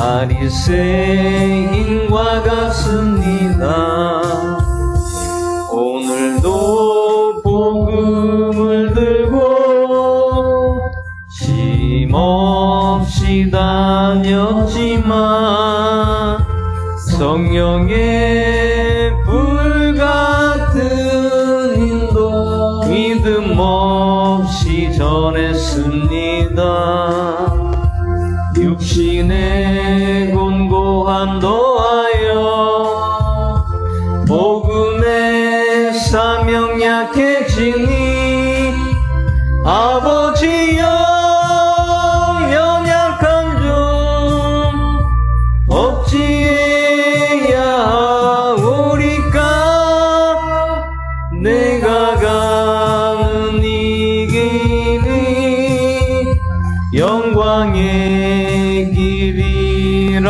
바리새인과 같습니다. 오늘도 복음을 들고 쉼없이 다녔지만 성령의 불같은 인도 믿음 없이 전했습니다. 육신의 곤고함도 하여 복음의 사명 약해지니 아버지여 연약함 좀 억지해야 하오리까 내가 가는 이 길이 영광의 길이라면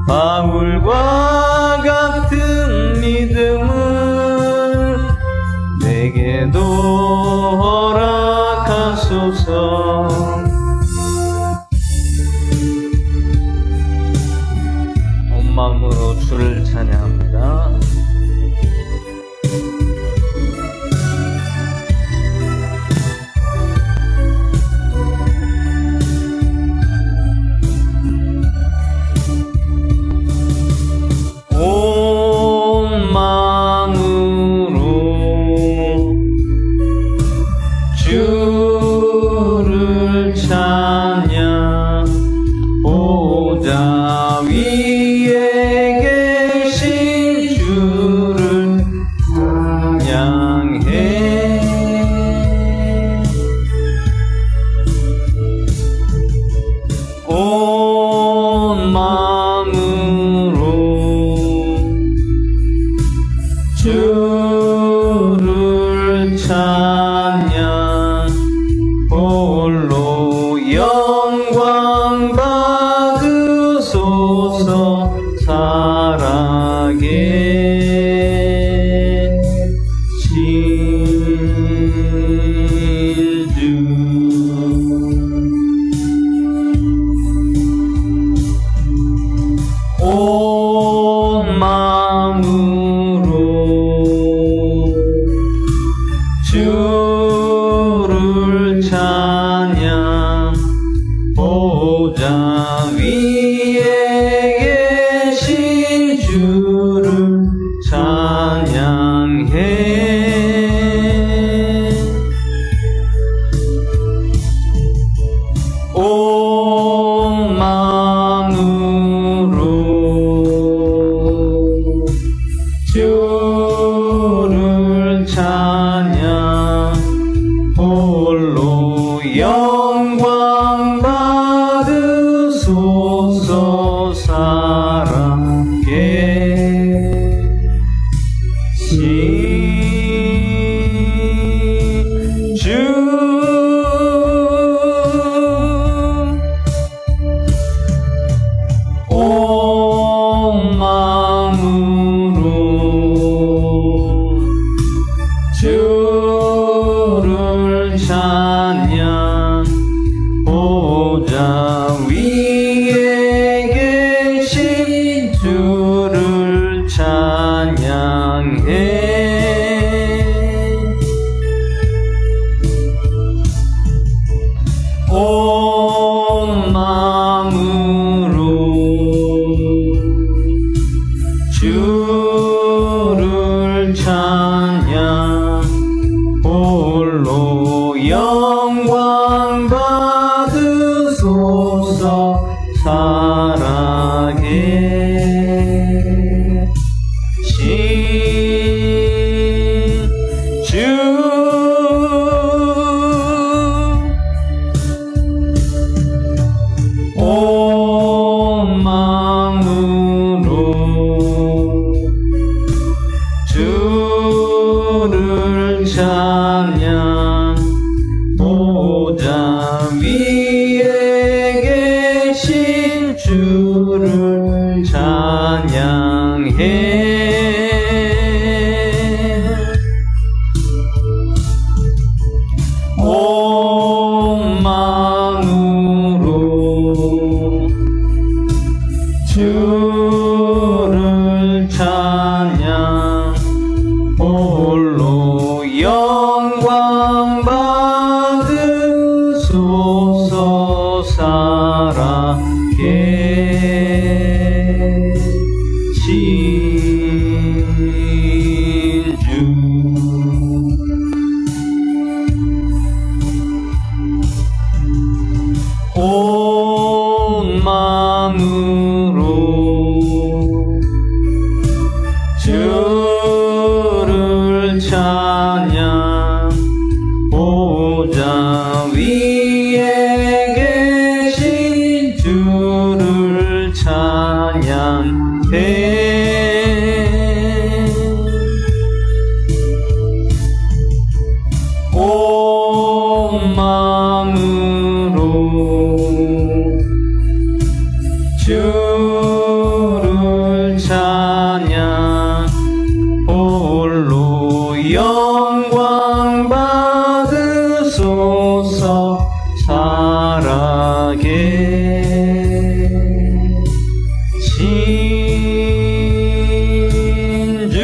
바울과 같은 믿음을 내게도 허락하소서. 온 마음으로 주를 찬양합니다. 온 마음으로 주를 찬양 보좌 위에 계신 주를 찬양해 온 마음으로 주를 찬양 홀로 영광 받으소서. 살아계신 주 온 마음으로 주를 찬양 보좌 위에 계신 주를 찬양해 온 마음으로 주를 찬양 홀로 영광 받으소서. 살아계신 주 온 마음으로 주를 찬양 보좌 위에 계신 주를 찬양해 온 마음으로 주를 찬양 홀로 영광 받으소서. 살아계신 주 온 마음으로 주를 찬양 보좌 위에 계신 온 마음으로 주를 찬양 보좌 위에 계신 주를 찬양해 온 마음으로 주를 찬양 홀로 영광 받으소서 살아계 신주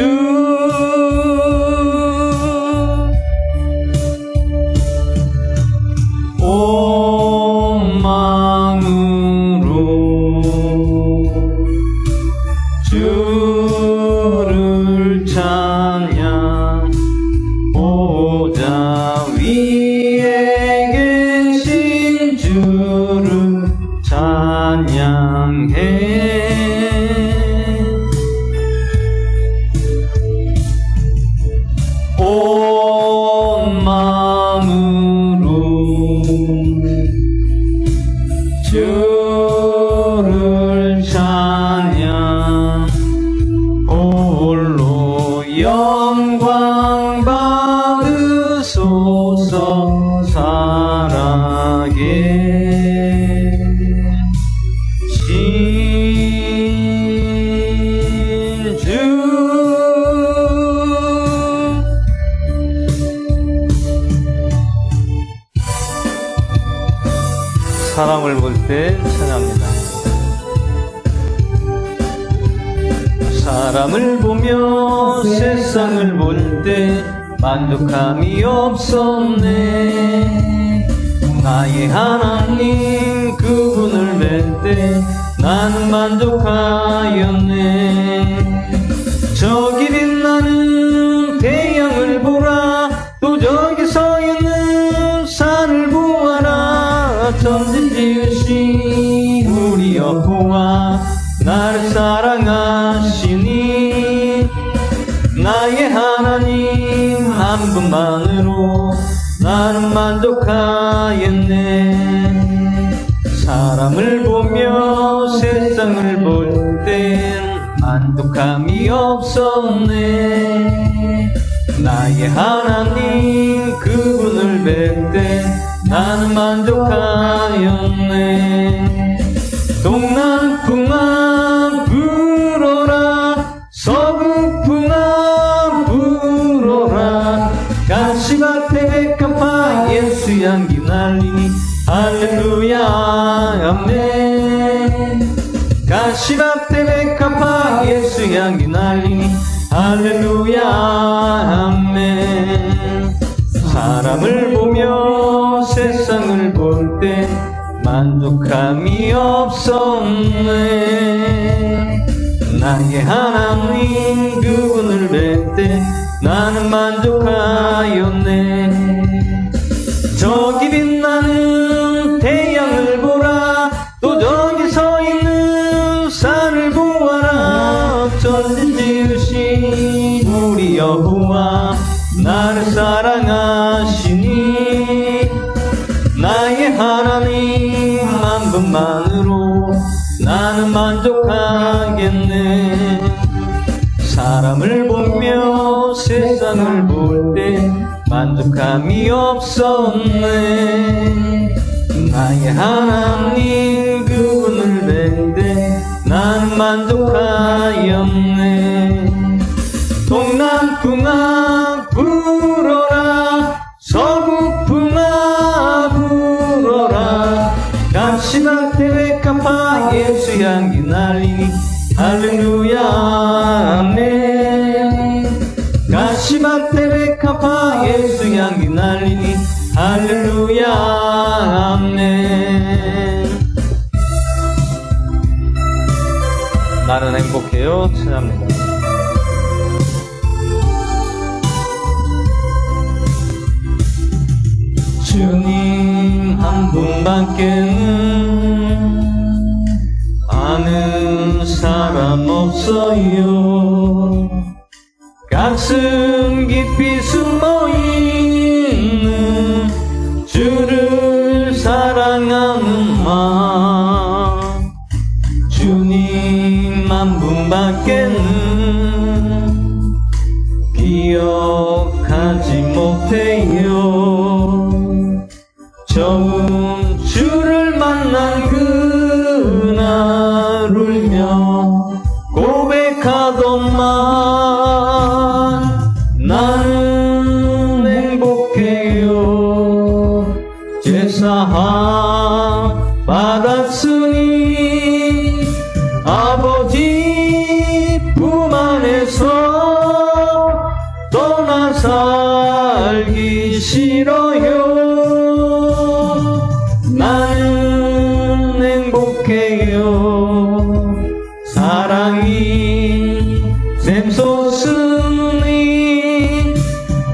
온 마음으로 주를 찬양 보좌 위에 계신 주를 찬양해 온 마음으로 주를 찬양 홀로 영광 받으소서 살아계 신주 사람을 볼 때 찬양합니다. 사람을 보며 세상을 볼 때 만족함이 없었네. 나의 하나님 그분을 뵐 때 나는 만족하였네. 저기 빛나는 태양을 보라 또 저기 서 있는 산을 보아라. 천지 지으신 우리 여호와 나를 사랑하시니 나의 하나님 한 분만으로 나는 만족하였네. 사람을 보며 세상을 볼 땐 만족함이 없었네. 나의 하나님 그분을 뵐 때 나는 만족하였네. 동남풍아 불어라 서북풍아 불어라 가시밭에 백합화 예수 향기 날리니 할렐루야 아멘. 가시밭에 백합화 예수 향기 날리니 할렐루야 아멘. 사람을 보며 세상을 볼 때 만족함이 없었네. 나의 하나님 그분을 뵐 때 나는 만족하였네. 저기 빛나는 태양을 보라 또 저기 서 있는 산을 보아라. 천지 지으신 우리 여호와 나를 사랑하시니 나의 하나님 한 분만으로 나는 만족하겠네. 사람을 보며 세상을 볼 때 만족함이 없었네. 나의 하나님 그분을 뵐 때 나는 만족하였네. 동남풍아 불어라 서북풍아 불어라 가시밭에 백합화 예수 향기 날리니 할렐루야 아멘. 가시밭에 백합화 예수 향기 날리니 할렐루야 아멘. 나는 행복해요. 찬양합니다. 주님 한 분밖에는 아는 사람 없어요. 가슴 깊이 숨어있는 주를 사랑하는 마음, 주님 한 분밖에는 기억하지 못해요. 처음 주를 만난 그날 울며 고백하던만 나는 행복해요. 제사함 받았으니 아버지 품 안에서 떠나 살기 싫어요. 나는 행복해요. 사랑이 샘솟으니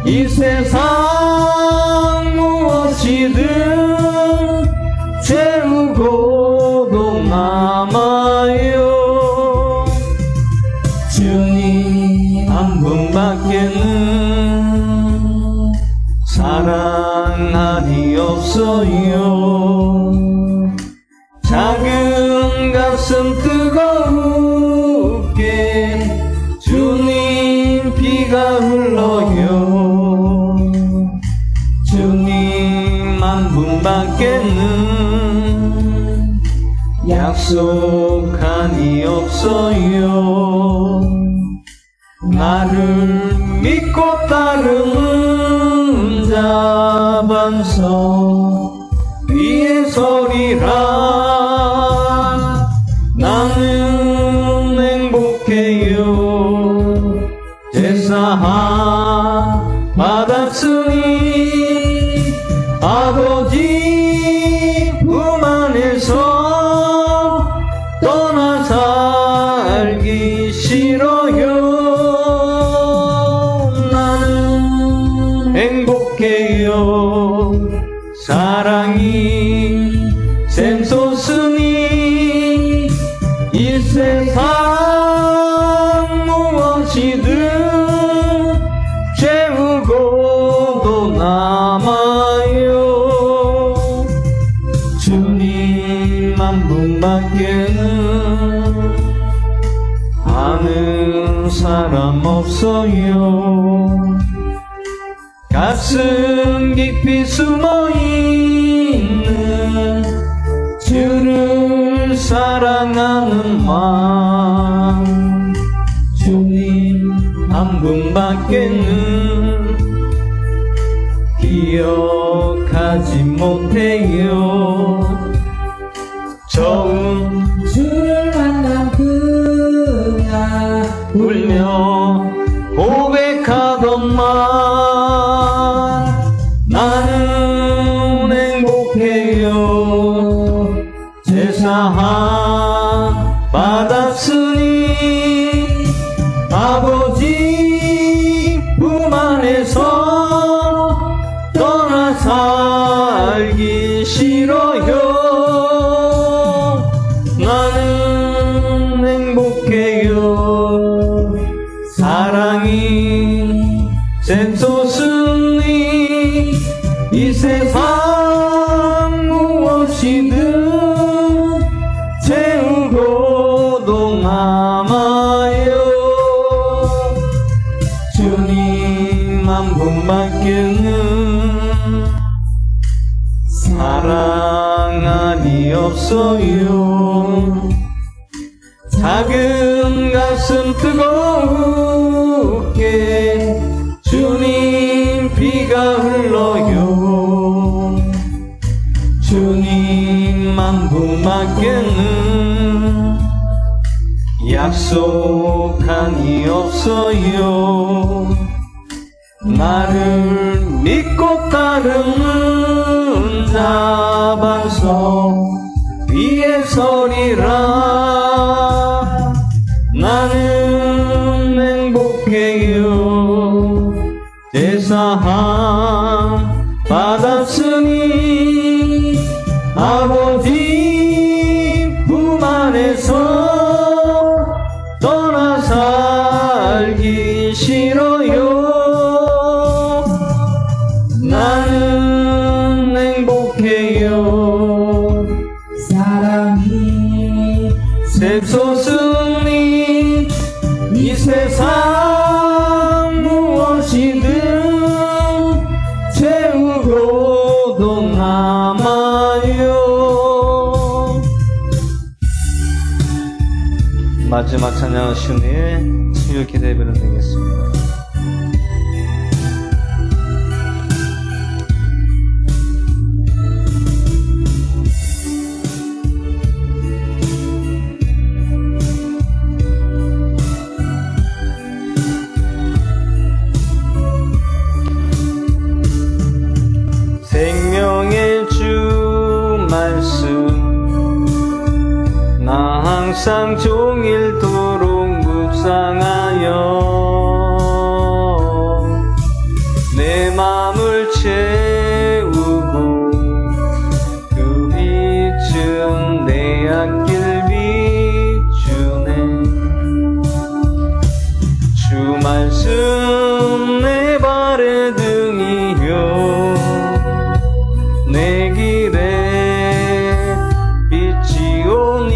이 세상 무엇이든 채우고도 남아요. 주님 한 분밖에는 사랑하니 없어요. 작은 가슴 뜨겁게 주님 피가 흘러요. 주님 한 분밖에는 약속하니 없어요. 나를 믿고 따르는 자 반석 위에 서리라. 나는 행복해요. 제사함 받았으니 아버지 품 안에서 떠나 살기 싫어요. 나는 행복해요. 사랑이 샘솟으니 이 세상 무엇이든 채우고도 남아요. 주님 한 분밖에는 아는 사람 없어요. 가슴 깊이 숨어있는 주를 사랑하는 마음, 주님 한 분밖에는 기억하지 못해요. 처음 주를 만난 그날 울며 고백하던만 나는 행복해요. 제사함 받았으니 아버지 품 안에서 떠나 살기 싫어요. 나는 행복해요. 사랑이 샘솟으니 이 세상 무엇이든 채우고도 남아요. 주님 한 분밖에는 사랑하니 없어요. 작은 가슴 뜨겁게 주님 피가 흘러요. 주님 한 분밖에는 약속하니 없어요. 나를 믿고 따르는 자 반석 위에 서리라. 사랑 받았으니 아버지 품 안에서 떠나 살기 싫어요. 나는 행복해요. 사랑이 샘솟으니 이 세상 무엇이든 채우고도 남아요. 마지막 찬양 신의 치유 기도 예배를 드리겠습니다. 생명의 주 말씀 나 항상 종일토록 묵상하여 내 맘을 채우고 그 빛은 내 앞길 비추네. 주 말씀 내 발의 등이요 내 길에 빛이 오니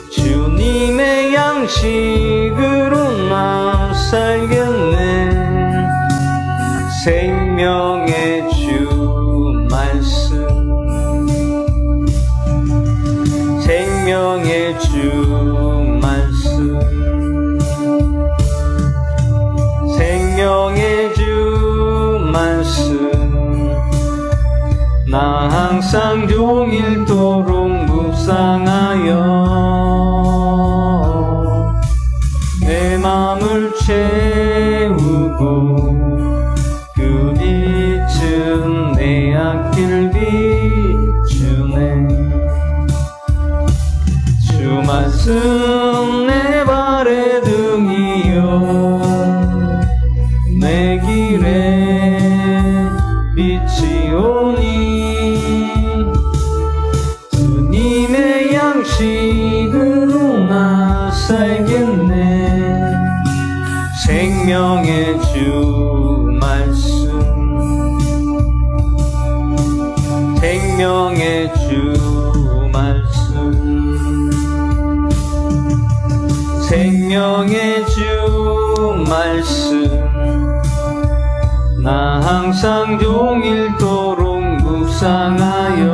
주님의 양식으로 나 살겠네. 생명의 주 말씀 생명의 주 말씀 생명의 주 말씀 나 항상 종일토록 묵상하여 내 맘을 채우고 그 빛은 내 앞길 비추네. 주 말씀 내 발의 등이요 내 길에 빛이 오니 주님의 양식으로 나 살겠네. 생명의 주 말씀 생명의 주 말씀 생명의 주 말씀 나 항상 종일토록 묵상하여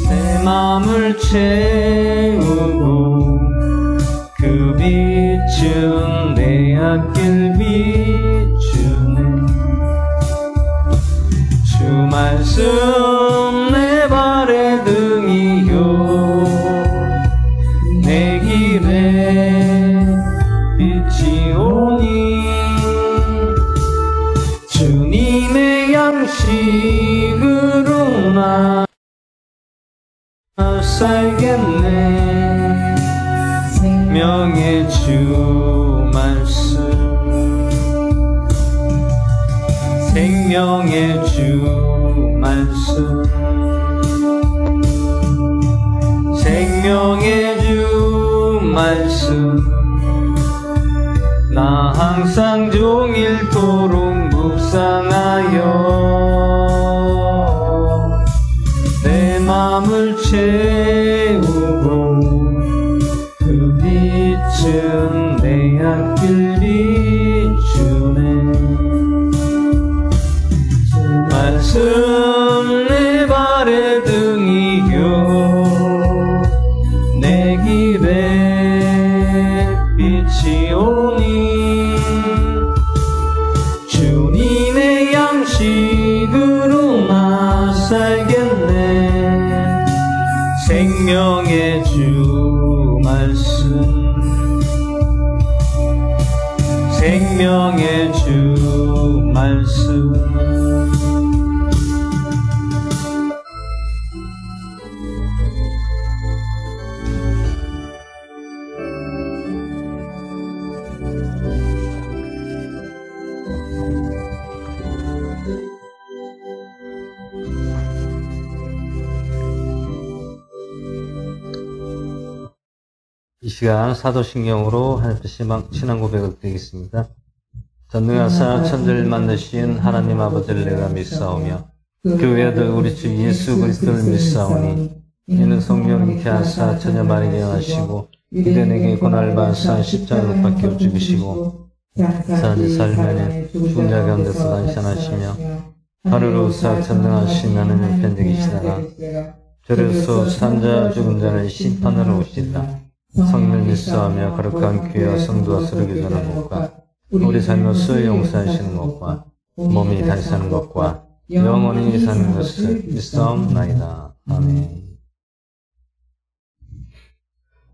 내 맘을 채우고 그 빛은 내 앞길 비추네. 주 말씀 내 발의 등이요 내 길에 빛이 오니 주님의 양식으로 나 살겠네. 생명의 주 말씀 생명의 주 말씀 생명의 주 말씀 나 항상 종일토록 묵상하여 내 맘을 채우고 그 빛은 내 앞길 비추네. 주 말씀 내 발의 등이요 내 길에 빛이 오니 주님의 양식으로 나 살겠네. 생명의 주 말씀 생명의 주 말씀 이 시간 사도신경으로 하나님께 신앙 고백을 드리겠습니다. 전능하사 천지를 만드신 하나님 아버지를 내가 믿사오며 그 외아들 우리 주 예수 그리스도를 믿사오니 이는 성령이 하사 처녀 마리아에게 하시고 유대인에게 고난을 받으사 십자가로 박혀 죽으시고 사지 살면에 죽은 자 가운데서 단신하시며 하늘로 오사 전능하신 하나님의 편적이시다가 저로서 산자 죽은 자를 심판하러 오시다. 성령 믿사오며 거룩한 교회와 성도와 서로 교제하는 것과 우리 삶으로서 용서하시는 것과 몸이 다시 사는 것과 영원히 사는 것을 믿사옵나이다. 아멘.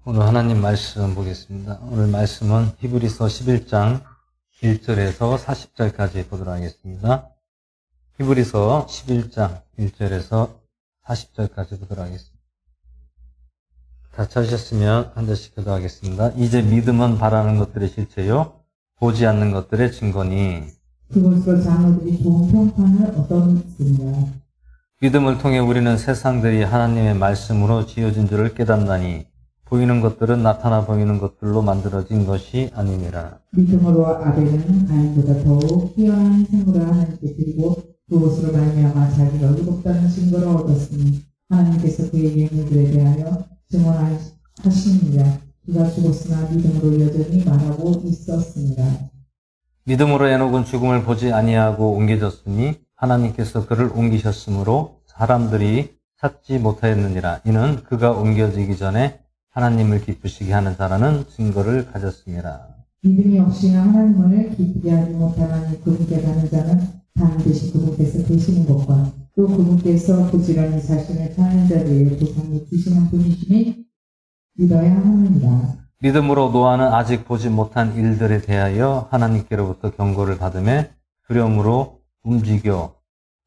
오늘 하나님 말씀 보겠습니다. 오늘 말씀은 히브리서 11장 1절에서 40절까지 보도록 하겠습니다. 히브리서 11장 1절에서 40절까지 보도록 하겠습니다. 다 찾으셨으면 한 절씩 기도하겠습니다. 이제 믿음은 바라는 것들의 실체요 보지 않는 것들의 증거니 그것으로 장로들이 좋은 평판을 얻었습니다. 믿음을 통해 우리는 세상들이 하나님의 말씀으로 지어진 줄을 깨닫나니 보이는 것들은 나타나 보이는 것들로 만들어진 것이 아니니라. 믿음으로 아벨은 가인보다 더욱 희귀한 생물을 하나님께 드리고 그것으로 말미암아 자기가 의롭다는 증거를 얻었으니 하나님께서 그의 예물들에 대하여 증언하시니라. 그가 죽었으나 믿음으로 여전히 말하고 있었습니다. 믿음으로 에녹은 죽음을 보지 아니하고 옮겨졌으니 하나님께서 그를 옮기셨으므로 사람들이 찾지 못하였느니라. 이는 그가 옮겨지기 전에 하나님을 기쁘시게 하는 자라는 증거를 가졌습니다. 믿음이 없이 하나님을 기쁘게 하지 못하나니 그분께 가는 자는 반드시 그분께서 되시는 것과 또 그분께서 부지런히 자신을 찾는 자들에게 보상을 주시는 분이심이 믿어야 합니다. 믿음으로 노아는 아직 보지 못한 일들에 대하여 하나님께로부터 경고를 받으며 두려움으로 움직여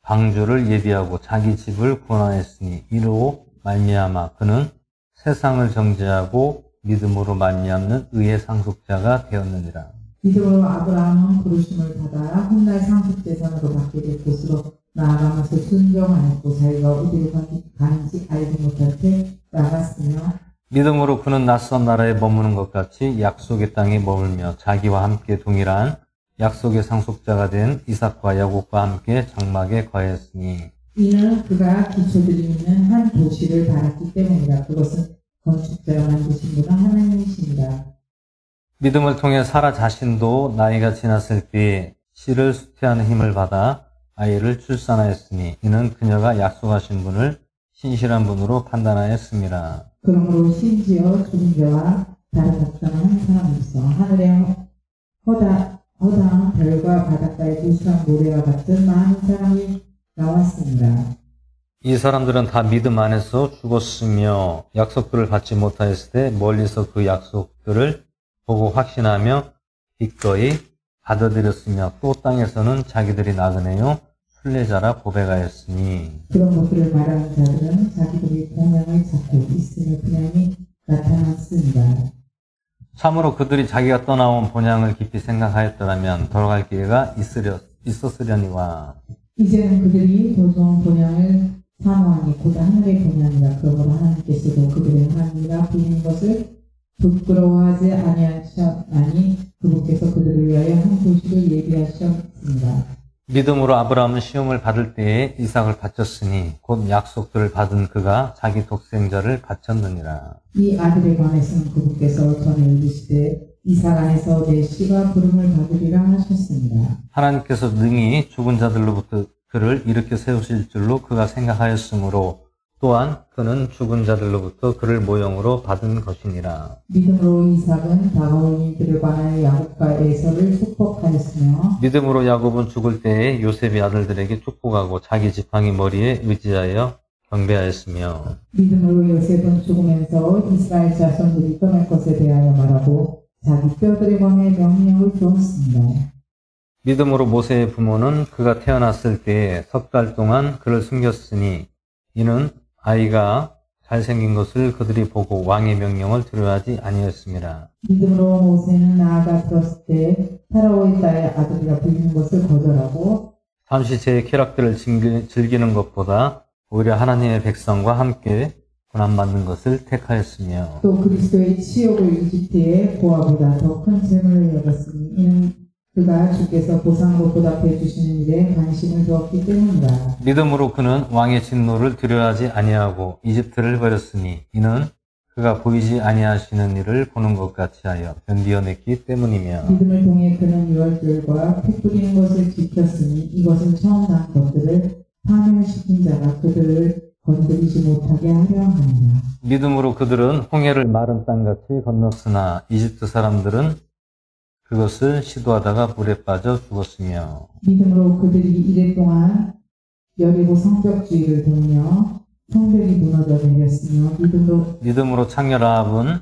방주를 예비하고 자기 집을 구원하였으니 이로 말미암아 그는 세상을 정죄하고 믿음으로 말미암는 의의 상속자가 되었느니라. 믿음으로 아브라함은 부르심을 받아 훗날 상속재산으로 받게 될 곳으로 나아가면서 순종하였고 자기가 어디로 가는지 알지 못할 때 나갔으며 믿음으로 그는 낯선 나라에 머무는 것 같이 약속의 땅에 머물며 자기와 함께 동일한 약속의 상속자가 된 이삭과 야곱과 함께 장막에 거했으니 이는 그가 기초들이 있는 한 도시를 바랐기 때문이라. 그것은 건축자가 만드신 분은 하나님이십니다. 믿음을 통해 사라 자신도 나이가 지났을 때에 씨를 수태하는 힘을 받아 아이를 출산하였으니 이는 그녀가 약속하신 분을 신실한 분으로 판단하였습니다. 그러므로 심지어 죽은 자와 다른 작정한 사람이 있어 하늘의 허다한 별과 바닷가의 무수한 모래와 같은 많은 사람이 나왔습니다. 이 사람들은 다 믿음 안에서 죽었으며 약속들을 받지 못하였을 때 멀리서 그 약속들을 보고 확신하며 기꺼이 받아들였으며 또 땅에서는 자기들이 나그네요 순례자라 고백하였으니 그런 것들을 말하는 자들은 자기들이 본향을 찾고 있음의 분향이 나타났습니다. 참으로 그들이 자기가 떠나온 본향을 깊이 생각하였더라면 돌아갈 기회가 있었으려니와 이제는 그들이 더 좋은 본향을 사모하니 곧 하늘의 본향이라. 그러므로 하나님께서도 그들의 하나님이라 부르는 것을 부끄러워하지 아니하셨나니 그분께서 그들을 위하여 한 도시를 예비하셨습니다. 믿음으로 아브라함은 시험을 받을 때에 이삭을 바쳤으니 곧 약속들을 받은 그가 자기 독생자를 바쳤느니라. 이 아들에 관해서는 그분께서 전에 이르시되 이삭 안에서 내 씨가 부름을 받으리라 하셨습니다. 하나님께서 능히 죽은 자들로부터 그를 일으켜 세우실 줄로 그가 생각하였으므로 또한 그는 죽은 자들로부터 그를 모형으로 받은 것이니라. 믿음으로 이삭은 다가올 일들을 관하여 야곱과 에서를 축복하였으며 믿음으로 야곱은 죽을 때에 요셉의 아들들에게 축복하고 자기 지팡이 머리에 의지하여 경배하였으며 믿음으로 요셉은 죽으면서 이스라엘 자손들이 떠날 것에 대하여 말하고 자기 뼈들에 관해 명령을 주었습니다. 믿음으로 모세의 부모는 그가 태어났을 때에 석 달 동안 그를 숨겼으니 이는 아이가 잘생긴 것을 그들이 보고 왕의 명령을 두려워하지 아니었습니다. 믿음으로 모세는 나아가 들었을 때 파라오의 딸의 아들이라 불리는 것을 거절하고 잠시 제 쾌락들을 즐기는 것보다 오히려 하나님의 백성과 함께 고난받는 것을 택하였으며 또 그리스도의 치욕을 이집트의 보화보다 더 큰 재물을 여겼으니 이는 그가 주께서 보상으로 보답해 주시는 일에 관심을 두었기 때문이다. 믿음으로 그는 왕의 진노를 두려워하지 아니하고 이집트를 버렸으니 이는 그가 보이지 아니하시는 일을 보는 것 같이 하여 견디어냈기 때문이며 믿음을 통해 그는 유월절과 피 뿌리는 것을 지켰으니 이것은 처음 난 것들을 파멸시킨 자가 그들을 건드리지 못하게 하려 합니다. 믿음으로 그들은 홍해를 마른 땅같이 건넜으나 이집트 사람들은 그것을 시도하다가 물에 빠져 죽었으며 믿음으로 그들이 이랫동안 여리고 성벽주의를 돌며 성벽이 무너져 내렸으며 믿음으로 창녀 라합은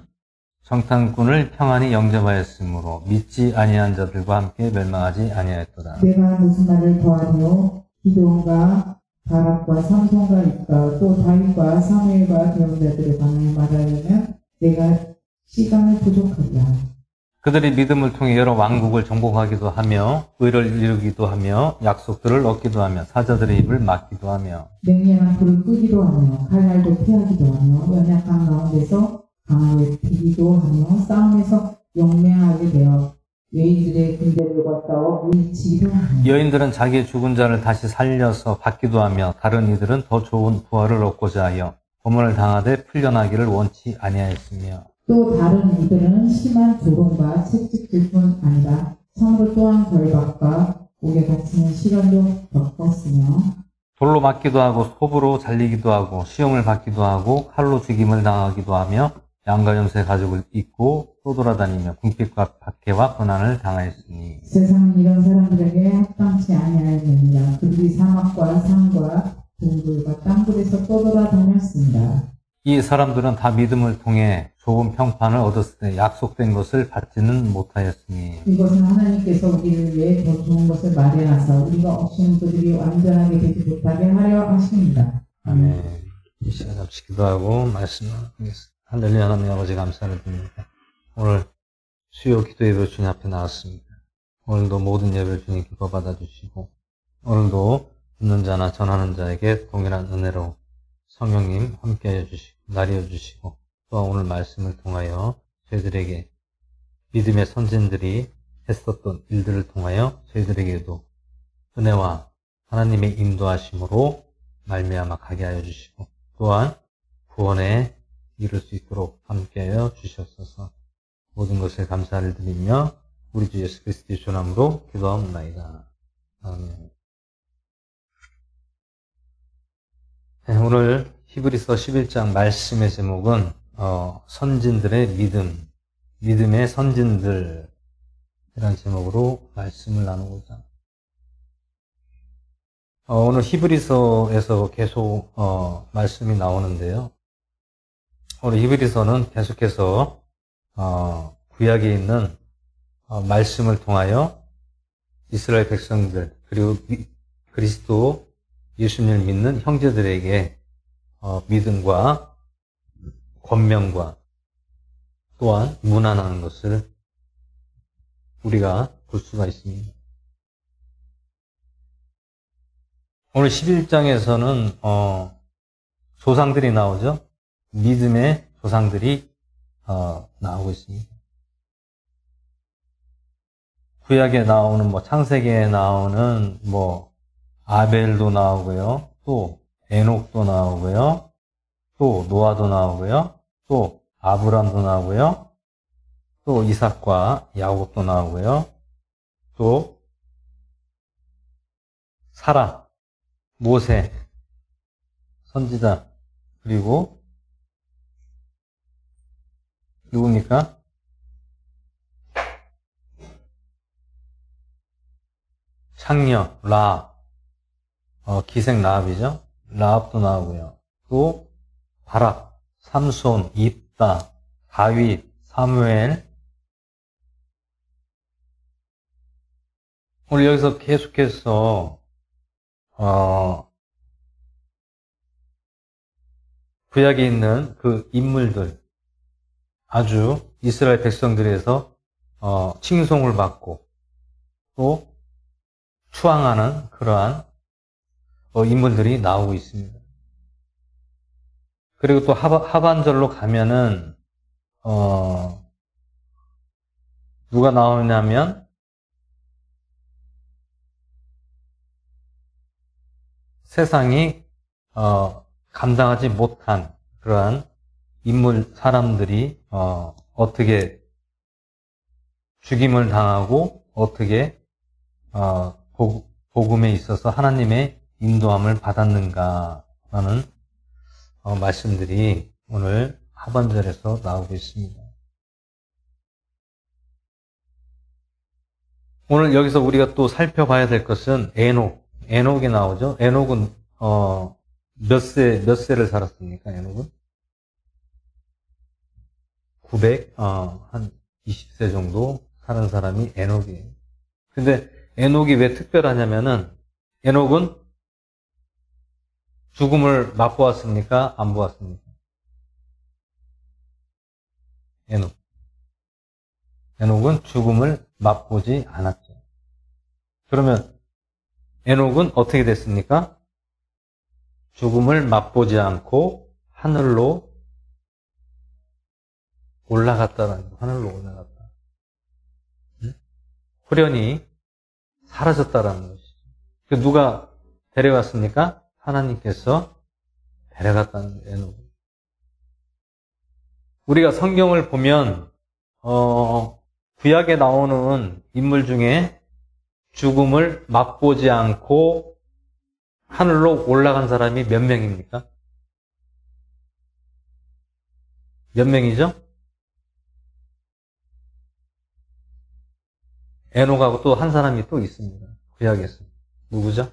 정탐꾼을 평안히 영접하였으므로 믿지 아니한 자들과 함께 멸망하지 아니하였도다. 내가 무슨 말을 더하며 기도원과 바락과 삼손과 입과 또 다윗과 사무엘과 대원자들에 관하여 말하려면 내가 시간을 부족하리라. 그들이 믿음을 통해 여러 왕국을 정복하기도 하며 의를 이루기도 하며 약속들을 얻기도 하며 사자들의 입을 막기도 하며 맹렬한 불을 끄기도 하며 칼날도 피하기도 하며 연약한 가운데서 강하게 피기도 하며 싸움에서 용맹하게 되어 여인들의 군대들과 싸워 물리치기도 하며 여인들은 자기의 죽은 자를 다시 살려서 받기도 하며 다른 이들은 더 좋은 부활을 얻고자 하여 고문을 당하되 풀려나기를 원치 아니하였으며 또 다른 이들은 심한 조롱과 채찍질 뿐 아니라 성으로 또한 결박과 옥에 갇히는 시련도 겪었으며 돌로 맞기도 하고 톱으로 잘리기도 하고 시험을 받기도 하고 칼로 죽임을 당하기도 하며 양과 염소의 가죽을 입고 떠돌아다니며 궁핍과 박해와 고난을 당하였으니 세상은 이런 사람들에게 합당치 아니하였느니라. 그들이 사막과 산과 동굴과 땅굴에서 떠돌아다녔습니다. 이 사람들은 다 믿음을 통해 좋은 평판을 얻었을 때 약속된 것을 받지는 못하였으니 이것은 하나님께서 우리를 위해 더 좋은 것을 마련하사 우리가 없이는 그들이 완전하게 되지 못하게 하려 하십니다. 아멘. 이 시간 잠시 기도하고 말씀을 하겠습니다. 하늘의 하나님 아버지 감사를 드립니다. 오늘 수요 기도 예배 주님 앞에 나왔습니다. 오늘도 모든 예배를 주님 기뻐 받아주시고 오늘도 듣는 자나 전하는 자에게 동일한 은혜로 성령님 함께하여 주시고 나뉘어 주시고 또한 오늘 말씀을 통하여 저희들에게 믿음의 선진들이 했었던 일들을 통하여 저희들에게도 은혜와 하나님의 인도하심으로 말미암아 가게 하여 주시고 또한 구원에 이룰 수 있도록 함께하여 주시옵소서. 모든 것을 감사를 드리며 우리 주 예수 그리스도의 주님으로 기도하옵나이다. 아멘. 네, 오늘 히브리서 11장 말씀의 제목은 선진들의 믿음, 믿음의 선진들 이라는 제목으로 말씀을 나누고자 오늘 히브리서에서 계속 말씀이 나오는데요. 오늘 히브리서는 계속해서 구약에 있는 말씀을 통하여 이스라엘 백성들 그리고 그리스도 예수님을 믿는 형제들에게 믿음과 권면과 또한 문안하는 것을 우리가 볼 수가 있습니다. 오늘 11장에서는 조상들이 나오죠. 믿음의 조상들이 나오고 있습니다. 구약에 나오는 창세기에 나오는 아벨도 나오고요. 또 에녹도 나오고요. 또 노아도 나오고요. 또 아브람도 나오고요. 또 이삭과 야곱도 나오고요. 또 사라, 모세, 선지자, 그리고 누굽니까? 창녀, 라합, 기생 라합이죠. 라합도 나오고요. 또 바락, 삼손, 입다, 다윗, 사무엘. 오늘 여기서 계속해서 구약에 있는 그 인물들 아주 이스라엘 백성들에서 칭송을 받고 또 추앙하는 그러한 인물들이 나오고 있습니다. 그리고 또 하반절로 가면은 누가 나오냐면 세상이 감당하지 못한 그러한 사람들이 어떻게 죽임을 당하고 어떻게 복음에 있어서 하나님의 인도함을 받았는가라는 말씀들이 오늘 하반절에서 나오고 있습니다. 오늘 여기서 우리가 또 살펴봐야 될 것은 에녹이 나오죠. 에녹은 몇 세를 살았습니까? 에녹은 한 20세 정도 사는 사람이 에녹이에요. 근데 에녹이 왜 특별하냐면은 에녹은 죽음을 맛보았습니까? 안 보았습니까? 에녹은 죽음을 맛보지 않았죠. 그러면 에녹은 어떻게 됐습니까? 죽음을 맛보지 않고 하늘로 올라갔다라는 거. 하늘로 올라갔다. 후련히 사라졌다라는 것이죠. 누가 데려갔습니까? 하나님께서 데려갔다는 거예요. 우리가 성경을 보면 구약에 나오는 인물 중에 죽음을 맛보지 않고 하늘로 올라간 사람이 몇 명입니까? 몇 명이죠? 에녹하고 또 한 사람이 또 있습니다. 구약에서. 누구죠?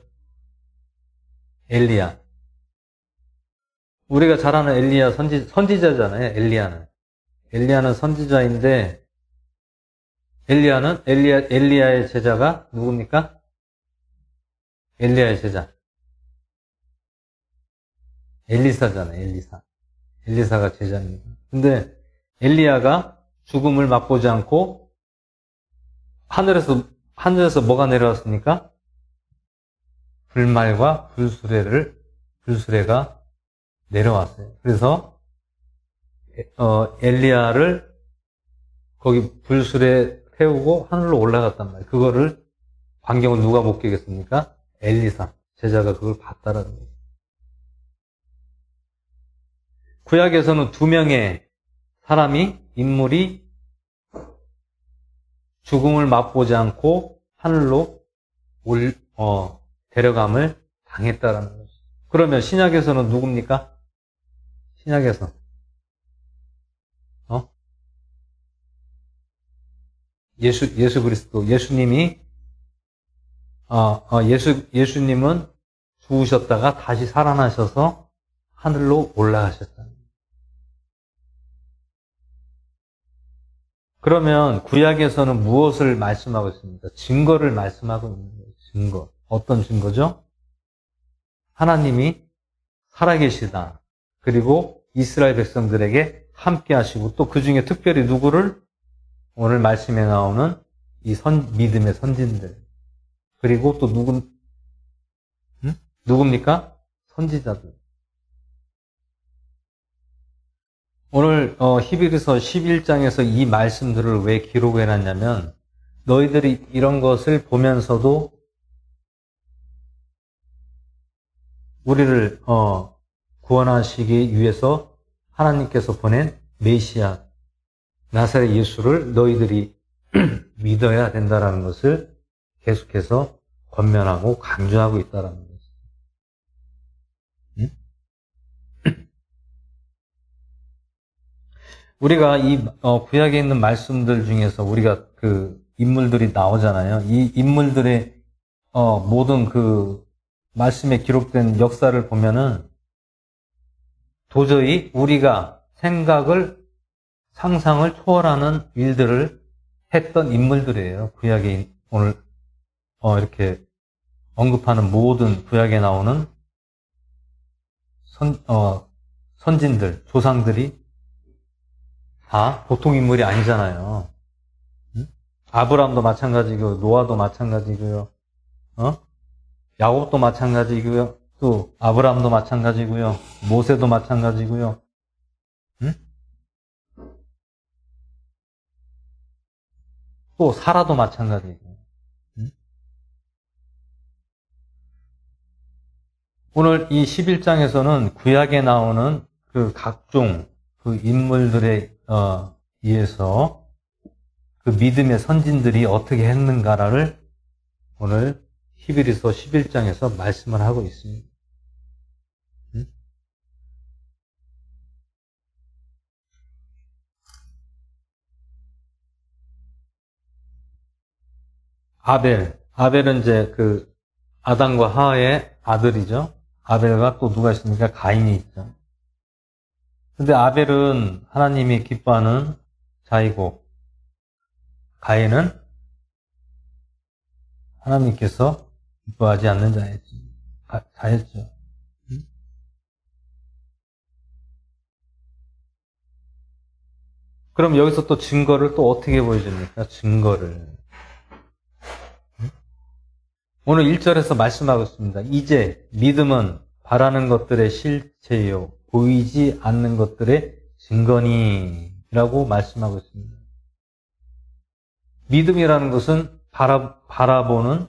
엘리야. 우리가 잘 아는 엘리야 선지자잖아요. 엘리야는 선지자인데 엘리야의 제자가 누굽니까? 엘리야의 제자. 엘리사잖아요. 엘리사가 제자입니다. 근데 엘리야가 죽음을 맛보지 않고 하늘에서 뭐가 내려왔습니까? 불말과 불수레가 내려왔어요. 그래서 엘리야를 거기 불수레 태우고 하늘로 올라갔단 말이에요. 그거를 광경을 누가 못 깨겠습니까? 엘리사 제자가 그걸 봤다라는 거예요. 구약에서는 2명의 인물이 죽음을 맛보지 않고 하늘로 데려감을 당했다라는 거죠. 그러면 신약에서는 누굽니까? 신약에서 예수 그리스도 예수님이 예수님은 죽으셨다가 다시 살아나셔서 하늘로 올라가셨다. 그러면 구약에서는 무엇을 말씀하고 있습니까? 증거를 말씀하고 있는 거예요. 증거. 어떤 증거죠? 하나님이 살아계시다. 그리고 이스라엘 백성들에게 함께 하시고 또 그 중에 특별히 누구를? 오늘 말씀에 나오는 이 믿음의 선진들. 그리고 또 누굽니까? 선지자들. 오늘 히브리서 11장에서 이 말씀들을 왜 기록해놨냐면 너희들이 이런 것을 보면서도 우리를 구원하시기 위해서 하나님께서 보낸 메시아 나사렛 예수를 너희들이 믿어야 된다라는 것을 계속해서 권면하고 강조하고 있다라는 거죠. 우리가 이 구약에 있는 말씀들 중에서 우리가 그 인물들이 나오잖아요. 이 인물들의 모든 그 말씀에 기록된 역사를 보면은 도저히 우리가 상상을 초월하는 일들을 했던 인물들이에요. 구약에 오늘 이렇게 언급하는 모든 구약에 나오는 선진들, 조상들이 다 보통 인물이 아니잖아요. 아브라함도 마찬가지고 노아도 마찬가지고요. 야곱도 마찬가지고요. 또 아브라함도 마찬가지고요. 모세도 마찬가지고요. 응? 또 사라도 마찬가지고. 응? 오늘 이 11장에서는 구약에 나오는 그 각종 그 인물들에 의해서 그 믿음의 선진들이 어떻게 했는가를 오늘 히브리서 11장에서 말씀을 하고 있습니다. 응? 아벨은 이제 그 아담과 하와의 아들이죠. 아벨과 또 누가 있습니까? 가인이 있죠. 근데 아벨은 하나님이 기뻐하는 자이고, 가인은 하나님께서 기뻐하지 않는 자였죠. 그럼 여기서 또 증거를 또 어떻게 보여줍니까? 증거를. 오늘 1절에서 말씀하고 있습니다. 이제 믿음은 바라는 것들의 실체요, 보이지 않는 것들의 증거니 라고 말씀하고 있습니다. 믿음이라는 것은 바라는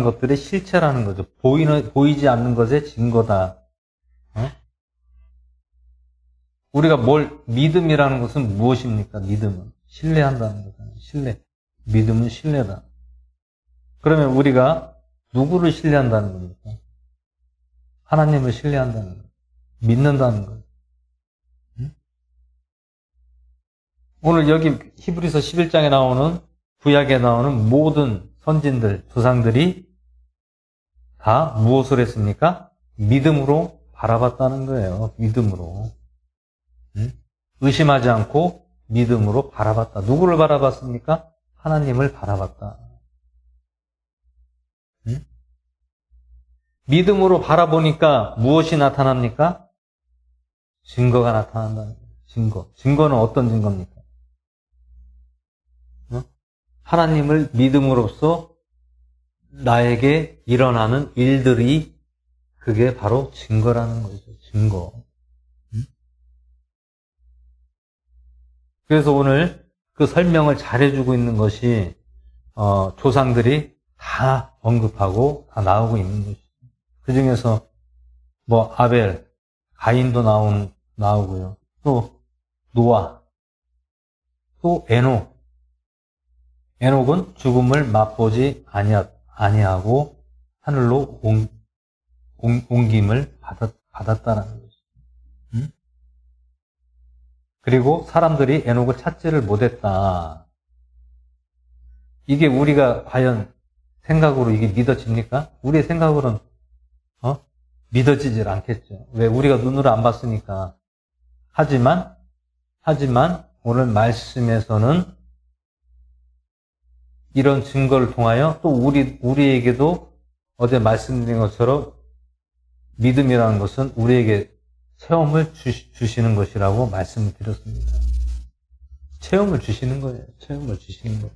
것들의 실체라는 거죠. 보이지 않는 것의 증거다. 우리가 믿음이라는 것은 무엇입니까? 믿음은 신뢰한다는 거잖아요. 믿음은 신뢰다. 그러면 우리가 누구를 신뢰한다는 겁니까? 하나님을 신뢰한다는 거예요. 믿는다는 거예요. 오늘 여기 히브리서 11장에 나오는, 구약에 나오는 모든 선진들, 조상들이 다 무엇을 했습니까? 믿음으로 바라봤다는 거예요. 믿음으로. 의심하지 않고 믿음으로 바라봤다. 누구를 바라봤습니까? 하나님을 바라봤다. 믿음으로 바라보니까 무엇이 나타납니까? 증거가 나타난다는 거예요. 증거는 어떤 증거입니까? 하나님을 믿음으로써 나에게 일어나는 일들이 그게 바로 증거라는 거죠. 증거. 그래서 오늘 그 설명을 잘해주고 있는 것이 조상들이 다 언급하고 다 나오고 있는 것이죠. 그 중에서 뭐 아벨, 가인도 나오고요. 또 노아, 또 에녹은 죽음을 맛보지 아니하고 하늘로 옮김을 받았다는 거죠. 그리고 사람들이 에녹을 찾지를 못했다. 이게 우리가 과연 생각으로 이게 믿어집니까? 우리의 생각으로는 믿어지질 않겠죠. 왜? 우리가 눈으로 안 봤으니까. 하지만 오늘 말씀에서는 이런 증거를 통하여 또 우리에게도 어제 말씀드린 것처럼 믿음이라는 것은 우리에게 체험을 주시는 것이라고 말씀을 드렸습니다. 체험을 주시는 거예요. 체험을 주시는 거예요.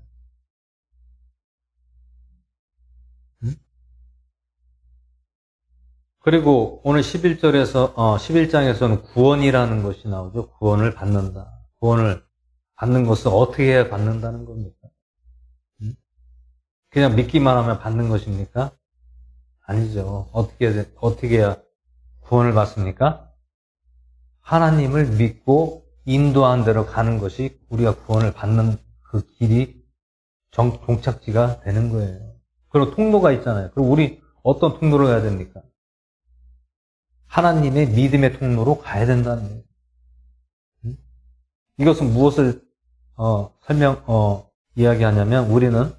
그리고 오늘 11장에서는 구원이라는 것이 나오죠. 구원을 받는다. 구원을 받는 것은 어떻게 해야 받는다는 겁니까? 그냥 믿기만 하면 받는 것입니까? 아니죠. 어떻게 해야 구원을 받습니까? 하나님을 믿고 인도한 대로 가는 것이 우리가 구원을 받는 그 길이 종착지가 되는 거예요. 그리고 통로가 있잖아요. 그리고 우리 어떤 통로로 가야 됩니까? 하나님의 믿음의 통로로 가야 된다는 거예요. 이것은 무엇을 이야기하냐면 우리는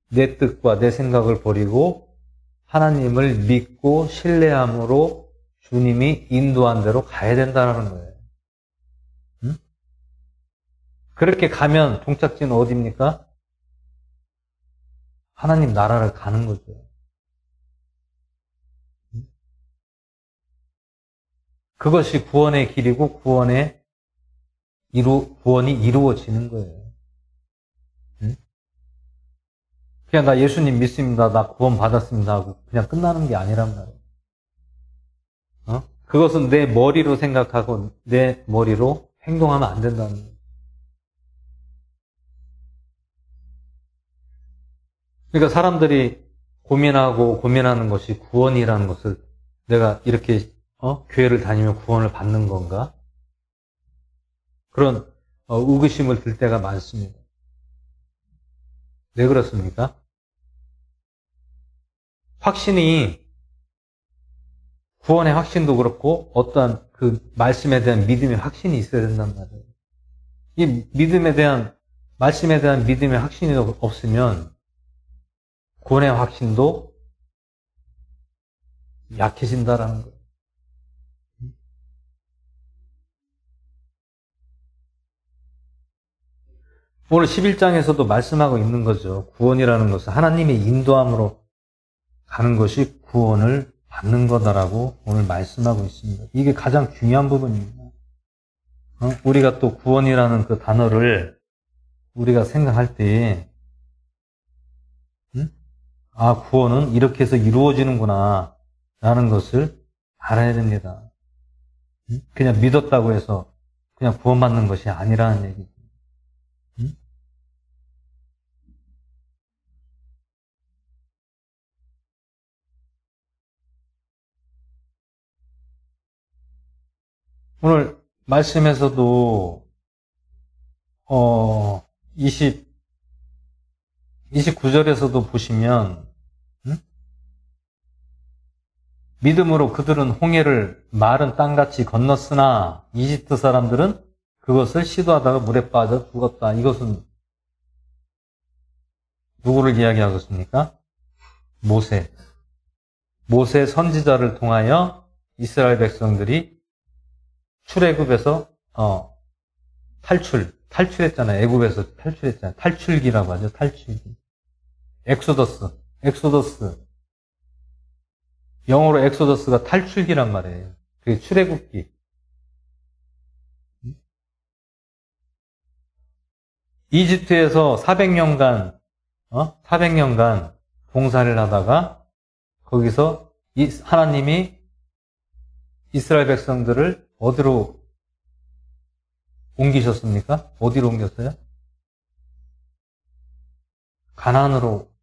내 뜻과 내 생각을 버리고 하나님을 믿고 신뢰함으로 주님이 인도한 대로 가야 된다는 거예요. 그렇게 가면 종착지는 어디입니까? 하나님 나라를 가는 거죠. 그것이 구원의 길이고 구원이 이루어지는 거예요. 그냥 나 예수님 믿습니다. 나 구원 받았습니다 하고 그냥 끝나는 게 아니란 말이에요. 그것은 내 머리로 생각하고 내 머리로 행동하면 안 된다는 거예요. 그러니까 사람들이 고민하는 것이 구원이라는 것을 내가 이렇게 교회를 다니면 구원을 받는 건가? 그런 의구심을 들 때가 많습니다. 왜 그렇습니까? 구원의 확신도 그렇고 어떠한 그 말씀에 대한 믿음의 확신이 있어야 된단 말이에요. 이 말씀에 대한 믿음의 확신이 없으면 구원의 확신도 약해진다라는 거예요. 오늘 11장에서도 말씀하고 있는 거죠. 구원이라는 것은 하나님의 인도함으로 가는 것이 구원을 받는 거다라고 오늘 말씀하고 있습니다. 이게 가장 중요한 부분입니다. 우리가 또 구원이라는 그 단어를 우리가 생각할 때 구원은 이렇게 해서 이루어지는구나 라는 것을 알아야 됩니다. 그냥 믿었다고 해서 그냥 구원받는 것이 아니라는 얘기죠. 오늘 말씀에서도 29절에서도 보시면 믿음으로 그들은 홍해를 마른 땅같이 건넜으나 이집트 사람들은 그것을 시도하다가 물에 빠져 죽었다. 이것은 누구를 이야기하고 있습니까? 모세 선지자를 통하여 이스라엘 백성들이 출애굽에서 탈출했잖아요. 애굽에서 탈출했잖아요. 탈출기라고 하죠. 탈출기. 엑소더스. 영어로 엑소더스가 탈출기란 말이에요. 그게 출애굽기. 이집트에서 400년간 봉사를 하다가 거기서 하나님이 이스라엘 백성들을 어디로 옮기셨습니까? 어디로 옮겼어요? 가나안으로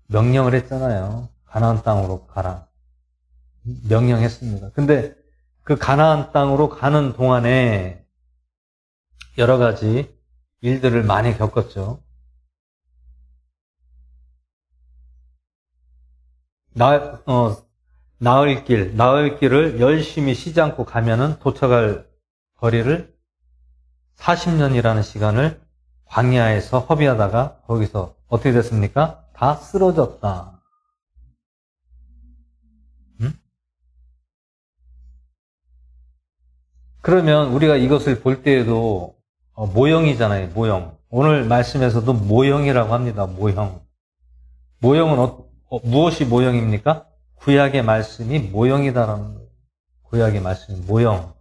명령을 했잖아요. 가나안 땅으로 가라. 명령했습니다. 근데 그 가나안 땅으로 가는 동안에 여러 가지 일들을 많이 겪었죠. 나을 길을 열심히 쉬지 않고 가면은 도착할 거리를 40년이라는 시간을 광야에서 허비하다가 거기서 어떻게 됐습니까? 다 쓰러졌다. 그러면 우리가 이것을 볼 때에도 모형이잖아요. 모형. 오늘 말씀에서도 모형이라고 합니다. 모형은 무엇이 모형입니까? 구약의 말씀이 모형이다라는 거예요. 구약의 말씀이 모형.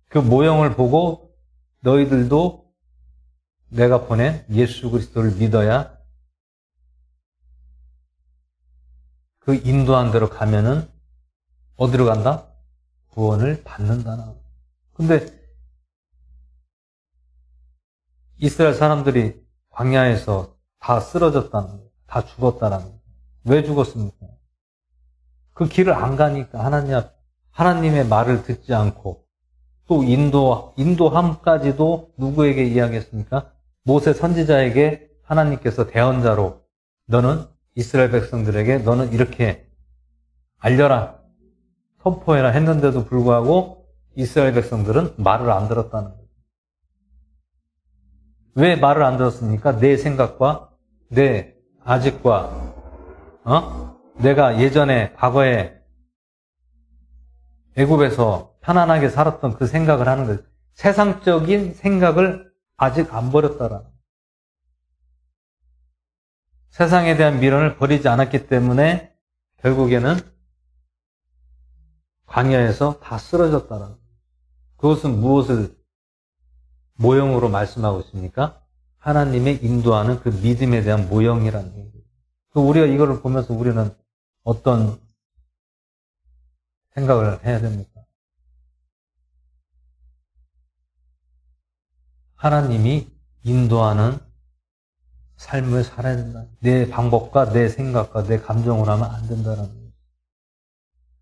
그 모형을 보고 너희들도 내가 보낸 예수 그리스도를 믿어야 그 인도한 대로 가면은 어디로 간다? 구원을 받는다나. 근데 이스라엘 사람들이 광야에서 다 쓰러졌다는 거예요. 다 죽었다라는 거예요. 왜 죽었습니까? 그 길을 안 가니까 하나님의 말을 듣지 않고 또 인도함까지도 누구에게 이야기했습니까? 모세 선지자에게 하나님께서 대언자로 너는 이스라엘 백성들에게 너는 이렇게 알려라, 선포해라 했는데도 불구하고 이스라엘 백성들은 말을 안 들었다는 거예요. 왜 말을 안 들었습니까? 내 생각과 내 아직과 내가 예전에 과거에 애굽에서 편안하게 살았던 그 생각을 하는 거예요. 세상적인 생각을 아직 안 버렸다라. 세상에 대한 미련을 버리지 않았기 때문에 결국에는 광야에서 다 쓰러졌다라. 그것은 모형으로 말씀하고 있습니까? 하나님의 인도하는 그 믿음에 대한 모형이라는 얘기예요. 우리가 이거를 보면서 우리는 어떤 생각을 해야 됩니까? 하나님이 인도하는 삶을 살아야 된다. 내 방법과 내 생각과 내 감정으로 하면 안 된다는 거예요.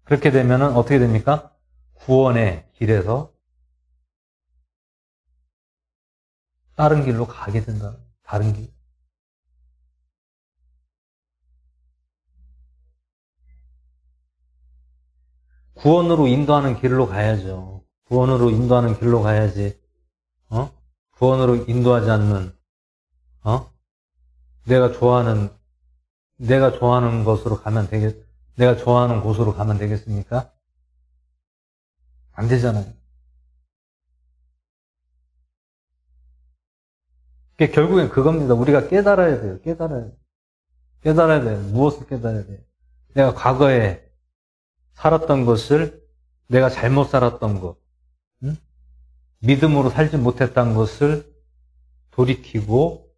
그렇게 되면 어떻게 됩니까? 구원의 길에서 다른 길로 가게 된다. 다른 길. 구원으로 인도하는 길로 가야죠. 구원으로 인도하는 길로 가야지. 구원으로 인도하지 않는, 내가 좋아하는 것으로 가면 내가 좋아하는 곳으로 가면 되겠습니까? 안 되잖아요. 결국엔 그겁니다. 우리가 깨달아야 돼요. 깨달아야 돼요. 무엇을 깨달아야 돼요? 내가 과거에 살았던 것을, 내가 잘못 살았던 것, 믿음으로 살지 못했던 것을 돌이키고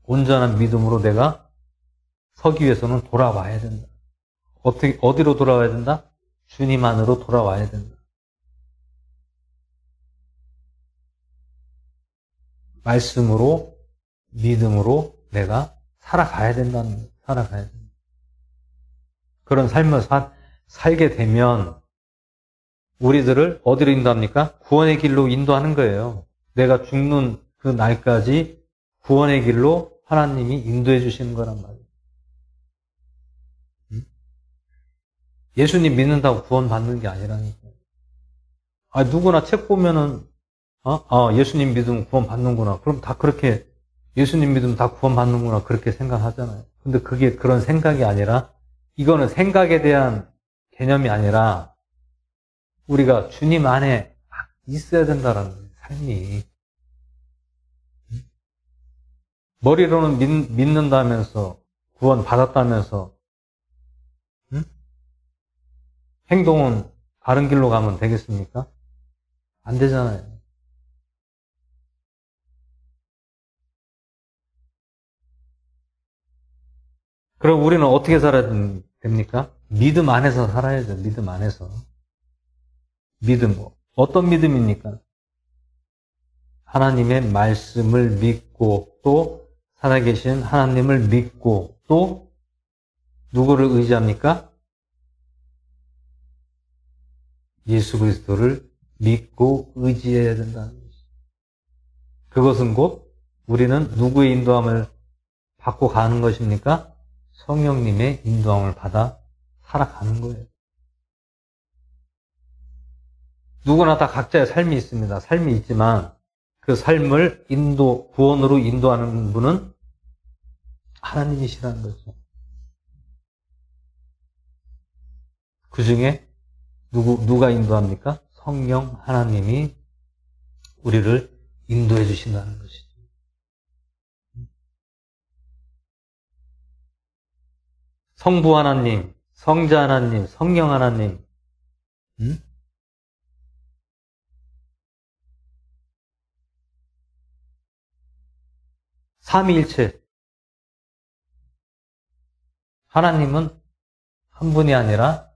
온전한 믿음으로 내가 서기 위해서는 돌아와야 된다. 어디로 돌아와야 된다? 주님 안으로 돌아와야 된다. 말씀으로, 믿음으로 내가 살아가야 된다는 거예요. 살아가야 된다. 그런 삶을 살게 되면 우리들을 어디로 인도합니까? 구원의 길로 인도하는 거예요. 내가 죽는 그 날까지 구원의 길로 하나님이 인도해 주시는 거란 말이에요. 예수님 믿는다고 구원 받는 게 아니라니까요. 누구나 책 보면은 예수님 믿으면 구원 받는구나. 그럼 다 그렇게 예수님 믿으면 다 구원 받는구나. 그렇게 생각하잖아요. 근데 그게 그런 생각이 아니라 이거는 생각에 대한 개념이 아니라 우리가 주님 안에 있어야 된다라는 거예요. 삶이. 머리로는 믿는다면서 구원 받았다면서 행동은 다른 길로 가면 되겠습니까? 안 되잖아요. 그럼 우리는 어떻게 살아야 됩니까? 믿음 안에서 살아야죠. 믿음 안에서. 믿음. 어떤 믿음입니까? 하나님의 말씀을 믿고 또 살아계신 하나님을 믿고 또 누구를 의지합니까? 예수 그리스도를 믿고 의지해야 된다는 것이죠. 그것은 곧 우리는 누구의 인도함을 받고 가는 것입니까? 성령님의 인도함을 받아 살아가는 거예요. 누구나 다 각자의 삶이 있습니다. 삶이 있지만 그 삶을 구원으로 인도하는 분은 하나님이시라는 거죠. 그 중에 누가 인도합니까? 성령 하나님이 우리를 인도해 주신다는 것이죠. 성부 하나님, 성자 하나님, 성령 하나님, 삼위일체. 하나님은 한 분이 아니라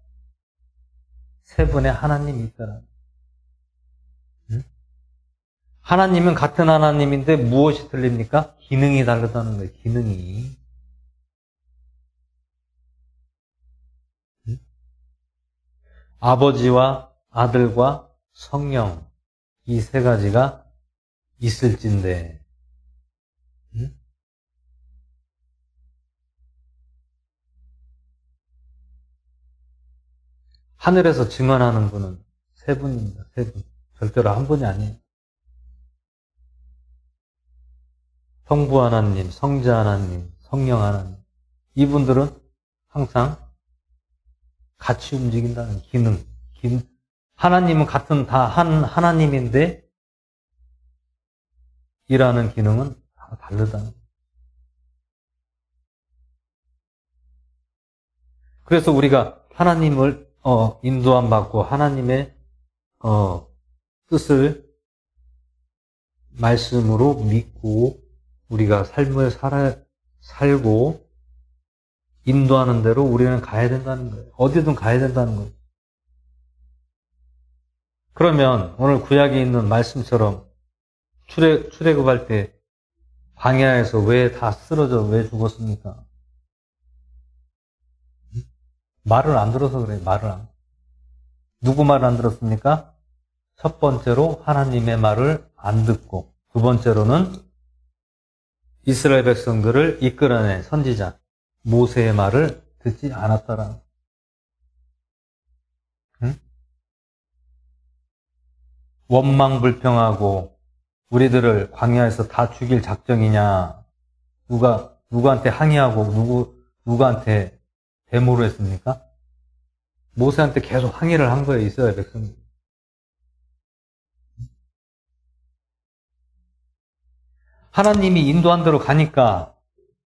세 분의 하나님이 있다는. 하나님은 같은 하나님인데 무엇이 틀립니까? 기능이 다르다는 거예요. 기능이. 아버지와 아들과 성령 이 세 가지가 있을진데 하늘에서 증언하는 분은 세 분입니다. 세 분. 절대로 한 분이 아니에요. 성부 하나님, 성자 하나님, 성령 하나님. 이분들은 항상 같이 움직인다는 기능. 하나님은 같은 다 한 하나님인데 일하는 기능은 다 다르다는. 그래서 우리가 하나님을 인도함 받고 하나님의 뜻을 말씀으로 믿고 우리가 삶을 살고 인도하는 대로 우리는 가야 된다는 거예요. 어디든 가야 된다는 거예요. 그러면 오늘 구약에 있는 말씀처럼 출애굽할 때 광야에서 왜 다 쓰러져 왜 죽었습니까? 말을 안 들어서 그래요. 누구 말을 안 들었습니까? 첫 번째로 하나님의 말을 안 듣고, 두 번째로는 이스라엘 백성들을 이끌어낸 선지자 모세의 말을 듣지 않았다라는. 응? 원망불평하고 우리들을 광야에서 다 죽일 작정이냐? 누구한테 항의하고 누구한테 데모를 했습니까? 모세한테 계속 항의를 한 거예요, 이스라엘 백성들. 하나님이 인도한 대로 가니까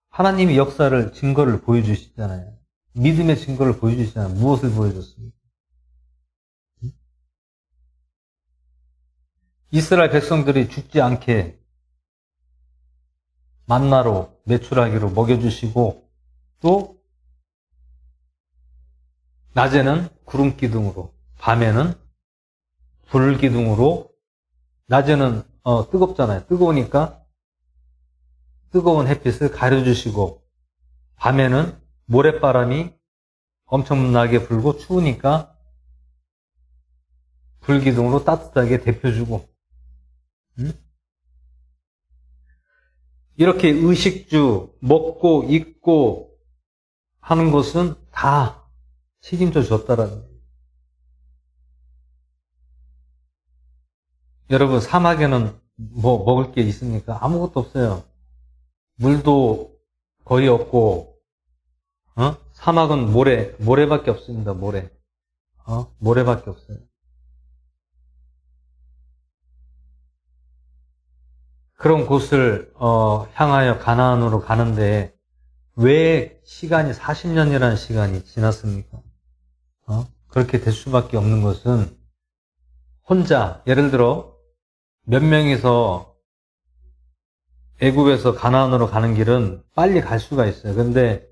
하나님이 역사를, 증거를 보여주시잖아요. 믿음의 증거를 보여주시잖아요. 무엇을 보여줬습니까? 이스라엘 백성들이 죽지 않게 만나로 메추라기로 먹여주시고, 또 낮에는 구름 기둥으로, 밤에는 불 기둥으로, 낮에는 뜨겁잖아요. 뜨거우니까 뜨거운 햇빛을 가려주시고, 밤에는 모래바람이 엄청나게 불고 추우니까 불기둥으로 따뜻하게 데펴주고, 이렇게 의식주 먹고 입고 하는 것은 다 책임져 줬다라는 거예요. 여러분, 사막에는 뭐 먹을 게 있습니까? 아무것도 없어요. 물도 거의 없고, 사막은 모래밖에 없습니다. 모래밖에 없어요. 그런 곳을 향하여 가나안으로 가는데 왜 시간이 40년이라는 시간이 지났습니까? 그렇게 될 수밖에 없는 것은 혼자, 예를 들어 몇 명이서 애굽에서 가나안으로 가는 길은 빨리 갈 수가 있어요. 근데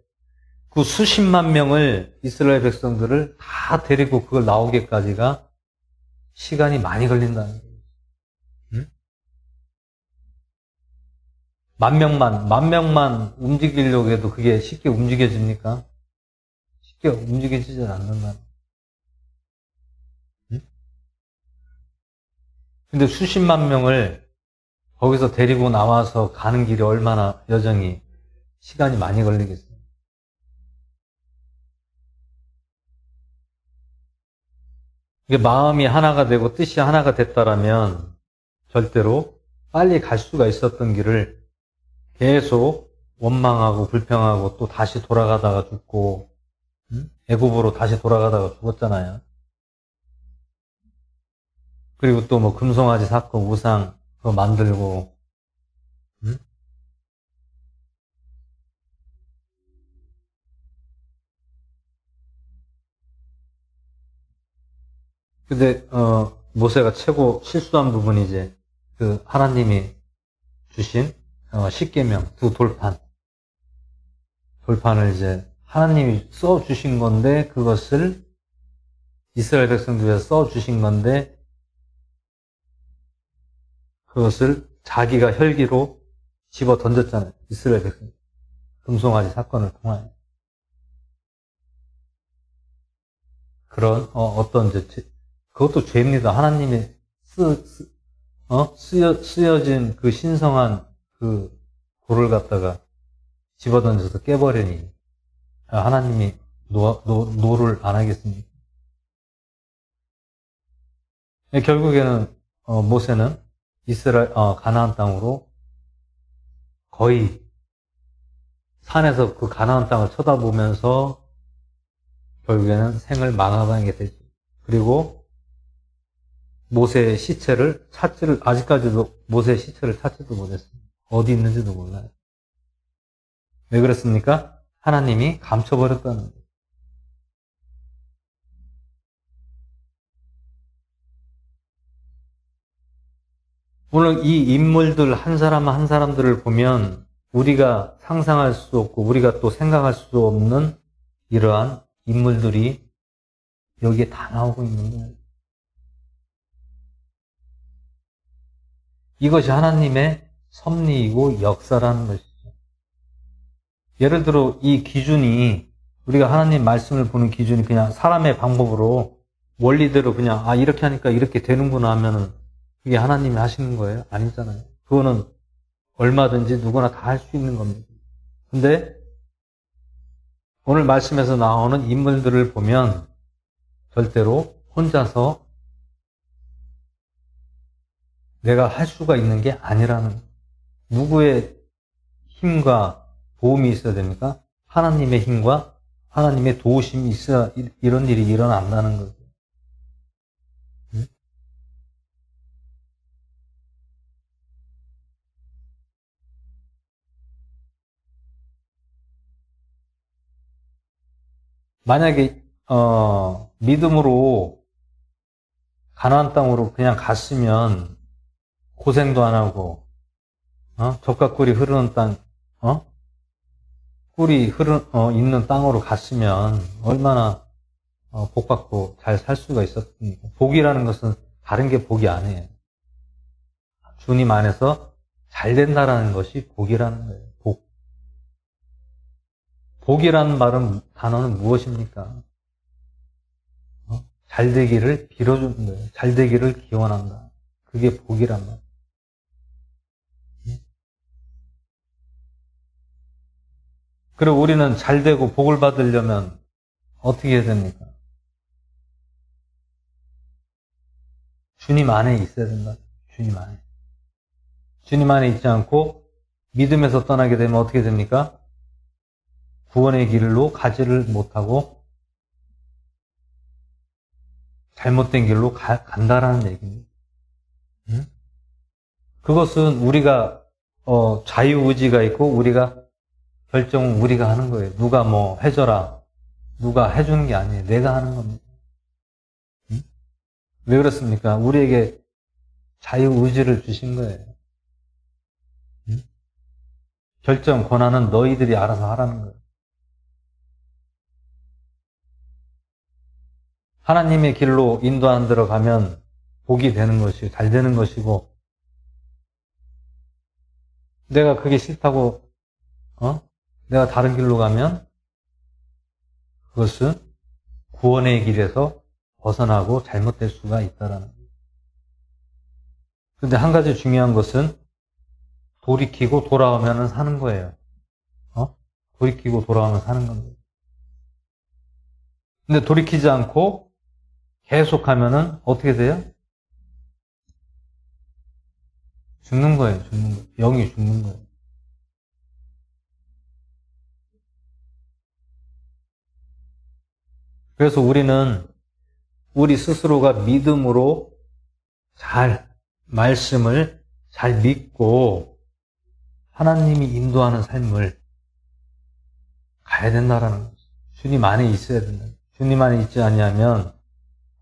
그 수십만 명을, 이스라엘 백성들을 다 데리고 그걸 나오기까지가 시간이 많이 걸린다는 거예요. 만 명만 움직이려고 해도 그게 쉽게 움직여집니까? 쉽게 움직여지지 않는다. 근데 수십만 명을 거기서 데리고 나와서 가는 길이 얼마나 여정이 시간이 많이 걸리겠어요. 이게 마음이 하나가 되고 뜻이 하나가 됐다라면 절대로 빨리 갈 수가 있었던 길을 계속 원망하고 불평하고 또 다시 돌아가다가 죽고, 애굽으로 다시 돌아가다가 죽었잖아요. 그리고 또 뭐 금송아지 사건, 우상 그거 만들고, 근데 모세가 최고 실수한 부분이 이제 그 하나님이 주신 십계명 두 돌판을 이제 하나님이 써 주신 건데, 그것을 이스라엘 백성들 위해서 써 주신 건데 그것을 자기가 혈기로 집어 던졌잖아요. 이스라엘 백성. 금송아지 사건을 통하여. 그런 어떤 이제 그것도 죄입니다. 하나님이 쓰여진 그 신성한 그 돌을 갖다가 집어던져서 깨버리니 하나님이 노를 안 하겠습니까? 결국에는 모세는 이스라엘 가나안 땅으로, 거의 산에서 그 가나안 땅을 쳐다보면서 결국에는 생을 마감하게 되죠. 그리고 모세의 시체를 아직까지도 모세의 시체를 찾지도 못했습니다. 어디 있는지도 몰라요. 왜 그랬습니까? 하나님이 감춰버렸다는 거예요. 오늘 이 인물들 한 사람 한 사람들을 보면 우리가 상상할 수 없고 우리가 또 생각할 수 없는 이러한 인물들이 여기에 다 나오고 있는 거예요. 이것이 하나님의 섭리이고 역사라는 것이죠. 예를 들어 이 기준이 우리가 하나님 말씀을 보는 기준이 그냥 사람의 방법으로 원리대로 그냥 이렇게 하니까 이렇게 되는구나 하면은 그게 하나님이 하시는 거예요? 아니잖아요. 그거는 얼마든지 누구나 다 할 수 있는 겁니다. 근데 오늘 말씀에서 나오는 인물들을 보면 절대로 혼자서 내가 할 수가 있는 게 아니라는, 누구의 힘과 도움이 있어야 됩니까? 하나님의 힘과 하나님의 도우심이 있어야 이런 일이 일어난다는 거죠. 만약에 믿음으로 가나안 땅으로 그냥 갔으면 고생도 안 하고 젖과 꿀이 흐르는 땅, 꿀이 있는 땅으로 갔으면 얼마나 복받고 잘 살 수가 있었습니까? 복이라는 것은 다른 게 복이 아니에요. 주님 안에서 잘 된다라는 것이 복이라는 거예요. 복. 복이라는 단어는 무엇입니까? 잘 되기를 빌어주는 거예요. 잘 되기를 기원한다. 그게 복이란 말. 그리고 우리는 잘 되고 복을 받으려면 어떻게 해야 됩니까? 주님 안에 있어야 된다. 주님 안에. 주님 안에 있지 않고 믿음에서 떠나게 되면 어떻게 됩니까? 구원의 길로 가지를 못하고 잘못된 길로 간다라는 얘기입니다. 그것은 우리가 자유의지가 있고 우리가 결정은 우리가 하는 거예요. 누가 뭐 해줘라, 누가 해주는 게 아니에요. 내가 하는 겁니다. 왜 그렇습니까? 우리에게 자유의지를 주신 거예요. 결정 권한은 너희들이 알아서 하라는 거예요. 하나님의 길로 인도 안 들어가면 복이 되는 것이고 잘 되는 것이고, 내가 그게 싫다고 내가 다른 길로 가면 그것은 구원의 길에서 벗어나고 잘못될 수가 있다라는 거예요. 그런데 한 가지 중요한 것은 돌이키고 돌아오면 사는 거예요. 돌이키고 돌아오면 사는 겁니다. 근데 돌이키지 않고 계속하면은 어떻게 돼요? 죽는 거예요. 죽는 거예요. 영이 죽는 거예요. 그래서 우리는 우리 스스로가 믿음으로 말씀을 잘 믿고 하나님이 인도하는 삶을 가야 된다라는 거죠. 주님 안에 있어야 된다. 주님 안에 있지 아니하면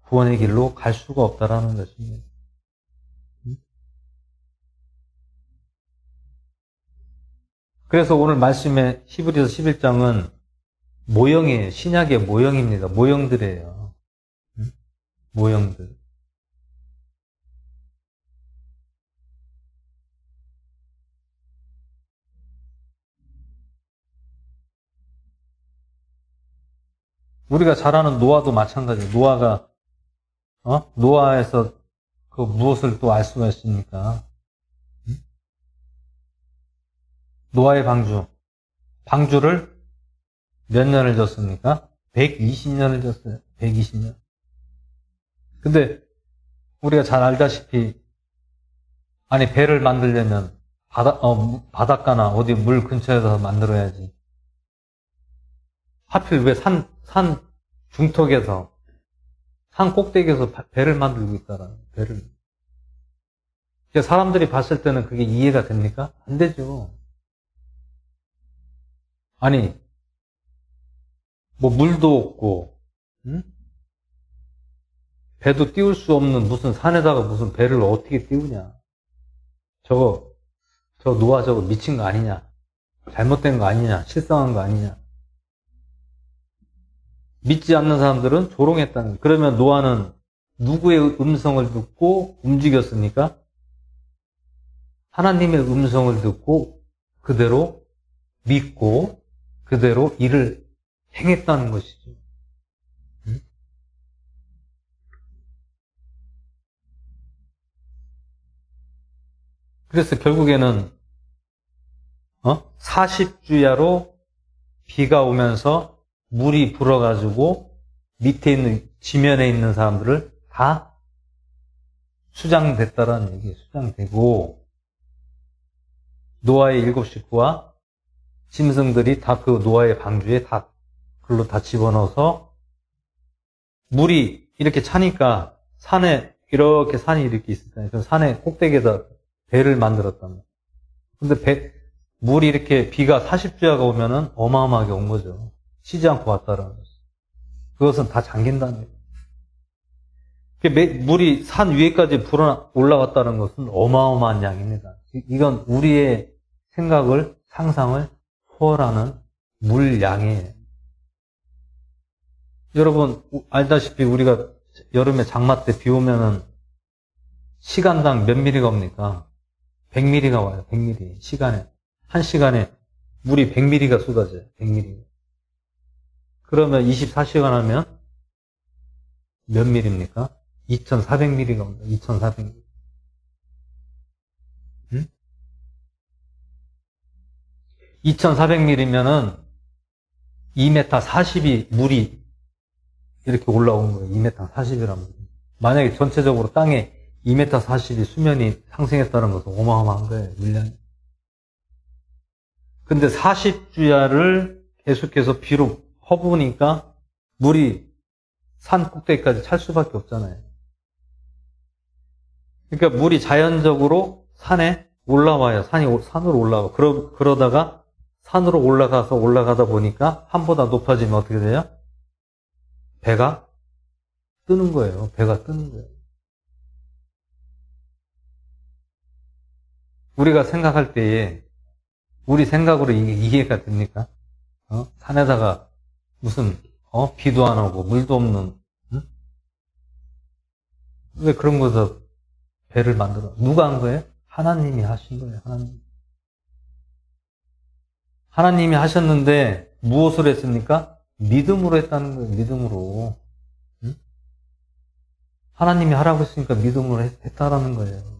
구원의 길로 갈 수가 없다라는 것입니다. 그래서 오늘 말씀의 히브리서 11장은 모형이에요. 신약의 모형입니다. 모형들이에요. 모형들. 우리가 잘 아는 노아도 마찬가지예요. 노아에서 그 무엇을 또 알 수가 있습니까? 노아의 방주를 몇 년을 졌습니까? 120년을 졌어요. 120년. 근데 우리가 잘 알다시피 배를 만들려면 바닷가나 어디 물 근처에서 만들어야지. 하필 왜 산 중턱에서, 산 꼭대기에서 배를 만들고 있다라는, 배를. 사람들이 봤을 때는 그게 이해가 됩니까? 안 되죠. 뭐 물도 없고, 배도 띄울 수 없는 무슨 산에다가 무슨 배를 어떻게 띄우냐. 저거 노아 저거 미친 거 아니냐? 잘못된 거 아니냐? 실성한 거 아니냐? 믿지 않는 사람들은 조롱했다는 거예요. 그러면 노아는 누구의 음성을 듣고 움직였습니까? 하나님의 음성을 듣고 그대로 믿고 그대로 일을 행했다는 것이죠. 그래서 결국에는 40주야로 비가 오면서 물이 불어가지고 밑에 있는 지면에 있는 사람들을 다 수장됐다라는 얘기예요. 수장되고 노아의 7 식구와 짐승들이 다 그 노아의 방주에 다 글로 다 집어넣어서 물이 이렇게 차니까 산에 이렇게 산이 이렇게 있었잖아요. 그 산의 꼭대기에다 배를 만들었단 말이에요. 근데 물이 이렇게 비가 40주야가 오면은 어마어마하게 온 거죠. 쉬지 않고 왔다라는 거죠. 그것은 다 잠긴다는 거예요. 물이 산 위에까지 불어 올라왔다는 것은 어마어마한 양입니다. 이건 우리의 생각을, 상상을 초월하는 물량이에요. 여러분, 알다시피 우리가 여름에 장마 때 비 오면은 시간당 몇 미리가 옵니까? 100미리가 와요. 100미리. 시간에. 한 시간에 물이 100미리가 쏟아져요. 100미리. 그러면 24시간 하면 몇 미리입니까? 2400미리가 옵니다. 2400미리. 응? 2400미리면은 2m 40이 물이 이렇게 올라오는 거예요. 2m 40이라면. 만약에 전체적으로 땅에 2m 40이 수면이 상승했다는 것은 어마어마한 거예요. 물량이. 근데 40주야를 계속해서 비로 퍼부으니까 물이 산 꼭대기까지 찰 수밖에 없잖아요. 그러니까 물이 자연적으로 산에 올라와요. 산으로 올라와. 그러다가 산으로 올라가다 보니까 산보다 높아지면 어떻게 돼요? 배가 뜨는 거예요. 배가 뜨는 거예요. 우리가 생각할 때에 우리 생각으로 이게 이해가 됩니까? 산에다가 무슨 비도 안 오고 물도 없는 왜 그런 거서 배를 만들어? 누가 한 거예요? 하나님이 하신 거예요. 하나님이 하셨는데 무엇을 했습니까? 믿음으로 했다는 거예요. 믿음으로. 하나님이 하라고 했으니까 믿음으로 했다라는 거예요.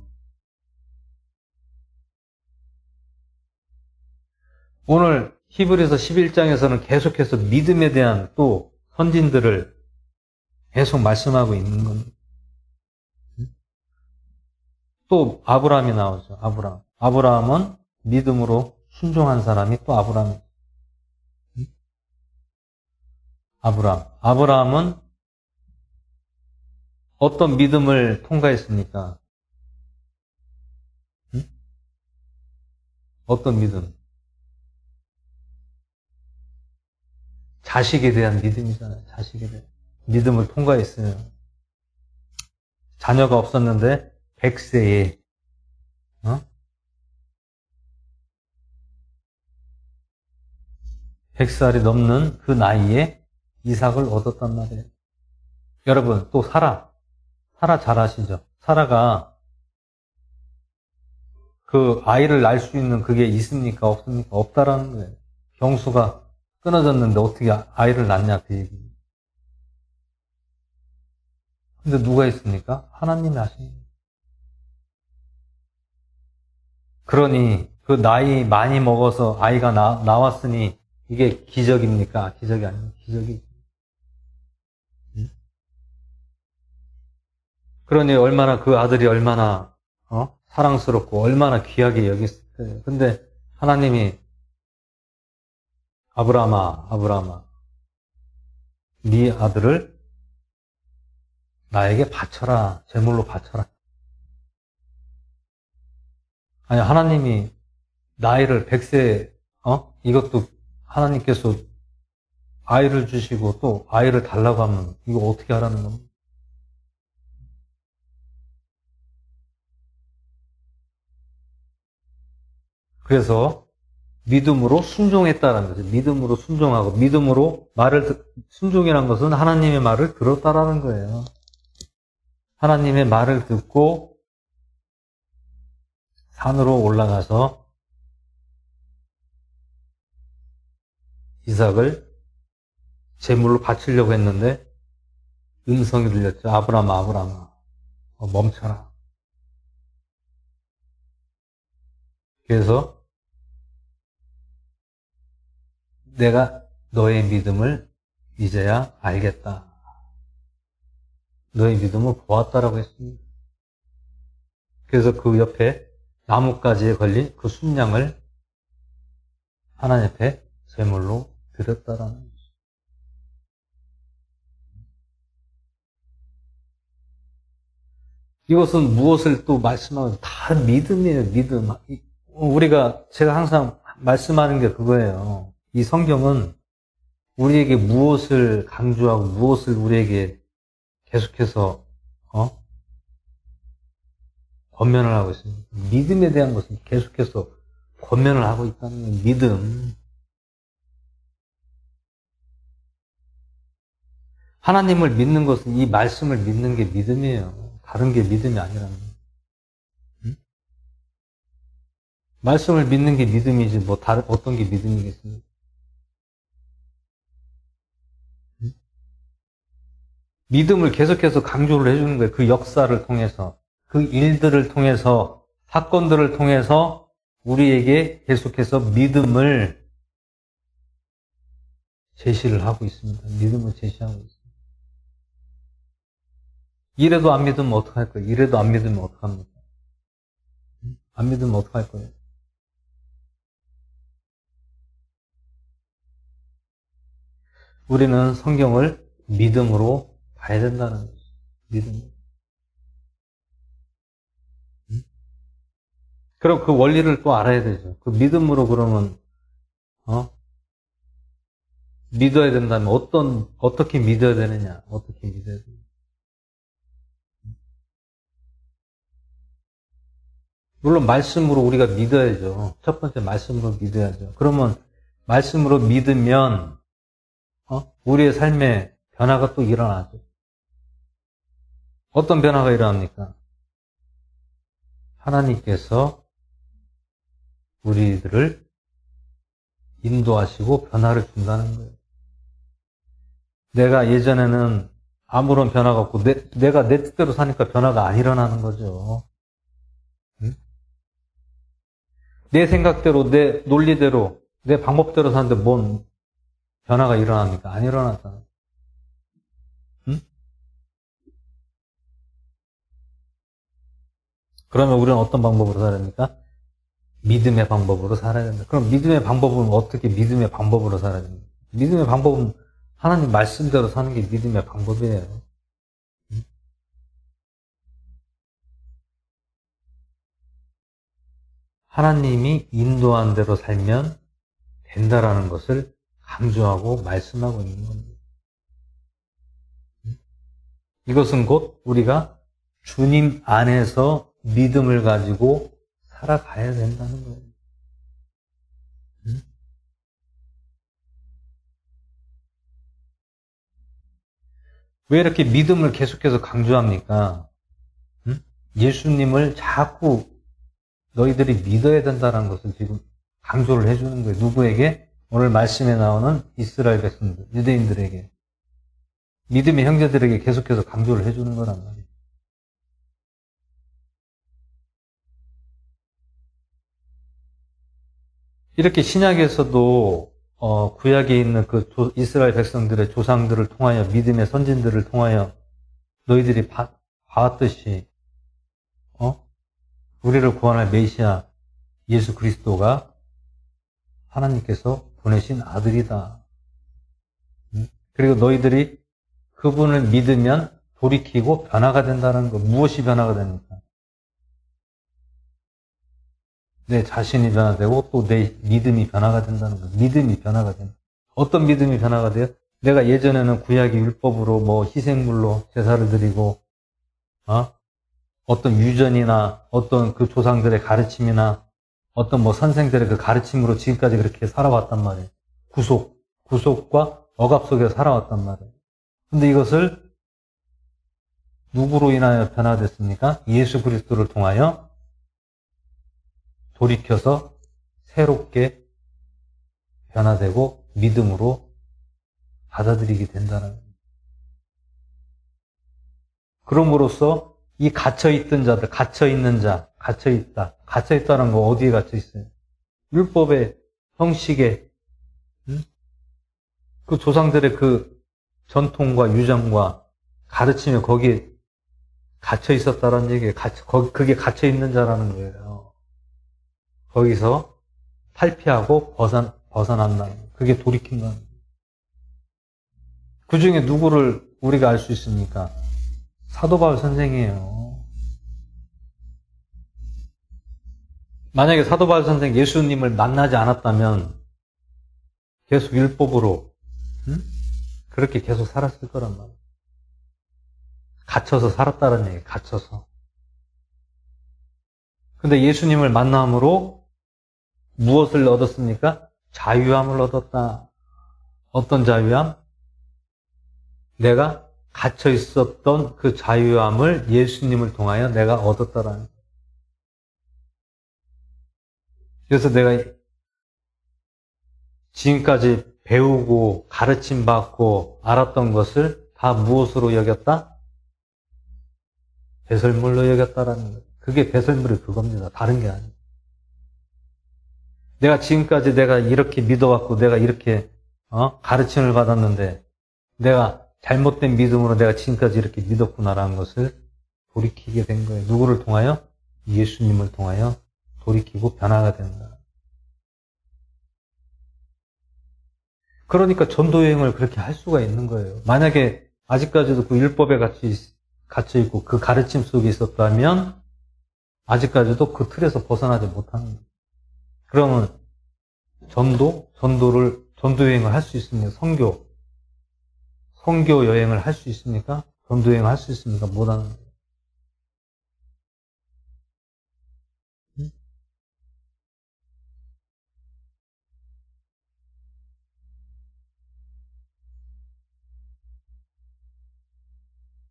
오늘 히브리서 11장에서는 계속해서 믿음에 대한 또 선진들을 계속 말씀하고 있는 겁니다. 또 아브라함이 나오죠. 아브라함은 믿음으로 순종한 사람이 또 아브라함. 아브라함은 어떤 믿음을 통과했습니까? 어떤 믿음? 자식에 대한 믿음이잖아요. 자식에 대한 믿음을 통과했어요. 자녀가 없었는데 100세에 100살이 넘는 그 나이에 이삭을 얻었단 말이에요. 여러분, 또 사라 잘 아시죠? 사라가 그 아이를 낳을 수 있는 그게 있습니까? 없습니까? 없다라는 거예요. 경수가 끊어졌는데 어떻게 아이를 낳냐 그 얘기. 근데 누가 있습니까? 하나님이 하신 거예요. 그러니 그 나이 많이 먹어서 아이가 나왔으니 이게 기적입니까? 기적이 아니에요. 기적이. 그러니 얼마나 그 아들이 얼마나 사랑스럽고 얼마나 귀하게 여겼어요. 근데 하나님이 아브라함아, 네 아들을 나에게 바쳐라. 제물로 바쳐라. 아니, 하나님이 나이를 100세, 이것도 하나님께서 아이를 주시고 또 아이를 달라고 하면 이거 어떻게 하라는 겁니까? 그래서 믿음으로 순종했다라는 거죠. 믿음으로 순종하고 믿음으로 순종이라는 것은 하나님의 말을 들었다라는 거예요. 하나님의 말을 듣고 산으로 올라가서 이삭을 제물로 바치려고 했는데 음성이 들렸죠. 아브라함아, 아브라함아, 멈춰라. 그래서 내가 너의 믿음을 이제야 알겠다. 너의 믿음을 보았다라고 했습니다. 그래서 그 옆에 나뭇가지에 걸린 그 순양을 하나님 앞에 제물로 드렸다라는 거죠. 이것은 무엇을 또 말씀하면 다 믿음이에요, 믿음. 제가 항상 말씀하는 게 그거예요. 이 성경은 우리에게 무엇을 강조하고 무엇을 우리에게 계속해서 권면을 하고 있습니다. 믿음에 대한 것은 계속해서 권면을 하고 있다는 거예요. 믿음. 하나님을 믿는 것은 이 말씀을 믿는 게 믿음이에요. 다른 게 믿음이 아니라는 거예요. 말씀을 믿는 게 믿음이지 다른 어떤 게 믿음이겠습니까? 믿음을 계속해서 강조를 해주는 거예요. 그 역사를 통해서, 그 일들을 통해서, 사건들을 통해서 우리에게 계속해서 믿음을 제시를 하고 있습니다. 믿음을 제시하고 있습니다. 이래도 안 믿으면 어떡할 거예요? 이래도 안 믿으면 어떡합니까? 안 믿으면 어떡할 거예요? 우리는 성경을 믿음으로 봐야 된다는 거죠. 믿음으로. 그럼 그 원리를 또 알아야 되죠. 그 믿음으로 그러면 믿어야 된다면 어떻게 믿어야 되느냐? 어떻게 믿어야 되느냐? 물론 말씀으로 우리가 믿어야죠. 첫 번째 말씀으로 믿어야죠. 그러면 말씀으로 믿으면 우리의 삶에 변화가 또 일어나죠. 어떤 변화가 일어납니까? 하나님께서 우리들을 인도하시고 변화를 준다는 거예요. 내가 예전에는 아무런 변화가 없고 내가 내 뜻대로 사니까 변화가 안 일어나는 거죠. 응? 내 생각대로, 내 논리대로, 내 방법대로 사는데 뭔 변화가 일어납니까? 안 일어나잖아요. 응? 그러면 우리는 어떤 방법으로 살아야 됩니까? 믿음의 방법으로 살아야 된다. 그럼 믿음의 방법은 어떻게 믿음의 방법으로 살아야 됩니까? 믿음의 방법은 하나님 말씀대로 사는 게 믿음의 방법이에요. 응? 하나님이 인도한 대로 살면 된다라는 것을 강조하고 말씀하고 있는 겁니다. 이것은 곧 우리가 주님 안에서 믿음을 가지고 살아가야 된다는 거예요. 왜 이렇게 믿음을 계속해서 강조합니까? 예수님을 자꾸 너희들이 믿어야 된다는 것을 지금 강조를 해주는 거예요. 누구에게? 오늘 말씀에 나오는 이스라엘 백성들, 유대인들에게. 믿음의 형제들에게 계속해서 강조를 해주는 거란 말이에요. 이렇게 신약에서도 구약에 있는 그 이스라엘 백성들의 조상들을 통하여 믿음의 선진들을 통하여 너희들이 봐왔듯이 우리를 구원할 메시아 예수 그리스도가 하나님께서 보내신 아들이다. 그리고 너희들이 그분을 믿으면 돌이키고 변화가 된다는 것. 무엇이 변화가 됩니까? 내 자신이 변화되고 또 내 믿음이 변화가 된다는 것. 믿음이 변화가 된다. 어떤 믿음이 변화가 돼요? 내가 예전에는 구약의 율법으로 희생물로 제사를 드리고 어떤 유전이나 어떤 그 조상들의 가르침이나 어떤 뭐 선생들의 그 가르침으로 지금까지 그렇게 살아왔단 말이에요. 구속과 억압 속에서 살아왔단 말이에요. 근데 이것을 누구로 인하여 변화됐습니까? 예수 그리스도를 통하여 돌이켜서 새롭게 변화되고 믿음으로 받아들이게 된다는 거예요. 그럼으로써 이 갇혀있던 자들, 갇혀있는 자, 갇혀있다. 갇혀있다는 거 어디에 갇혀있어요? 율법의 형식에, 그 조상들의 그 전통과 유전과 가르침에 거기에 갇혀있었다는 얘기예요. 그게 갇혀있는 자라는 거예요. 거기서 탈피하고 벗어난다는 거예요. 그게 돌이킨다는 거예요. 그 중에 누구를 우리가 알 수 있습니까? 사도 바울 선생이에요. 만약에 사도 바울 선생 예수님을 만나지 않았다면 계속 율법으로 그렇게 계속 살았을 거란 말이에요. 갇혀서 살았다는 얘기예요. 갇혀서. 근데 예수님을 만남으로 무엇을 얻었습니까? 자유함을 얻었다. 어떤 자유함? 내가 갇혀 있었던 그 자유함을 예수님을 통하여 내가 얻었다라는 거예요. 그래서 내가 지금까지 배우고 가르침 받고 알았던 것을 다 무엇으로 여겼다? 배설물로 여겼다라는 거예요. 그게 배설물이 그겁니다. 다른 게 아니에요. 내가 지금까지 내가 이렇게 믿어왔고 내가 이렇게 가르침을 받았는데 내가 잘못된 믿음으로 내가 지금까지 이렇게 믿었구나라는 것을 돌이키게 된 거예요. 누구를 통하여? 예수님을 통하여 돌이키고 변화가 된다. 그러니까 전도여행을 그렇게 할 수가 있는 거예요. 만약에 아직까지도 그 율법에 갇혀있고 그 가르침 속에 있었다면 아직까지도 그 틀에서 벗어나지 못하는 거예요. 그러면 전도여행을 할 수 있습니까? 선교 여행을 할 수 있습니까? 전도 여행을 할 수 있습니까? 못하는 거예요.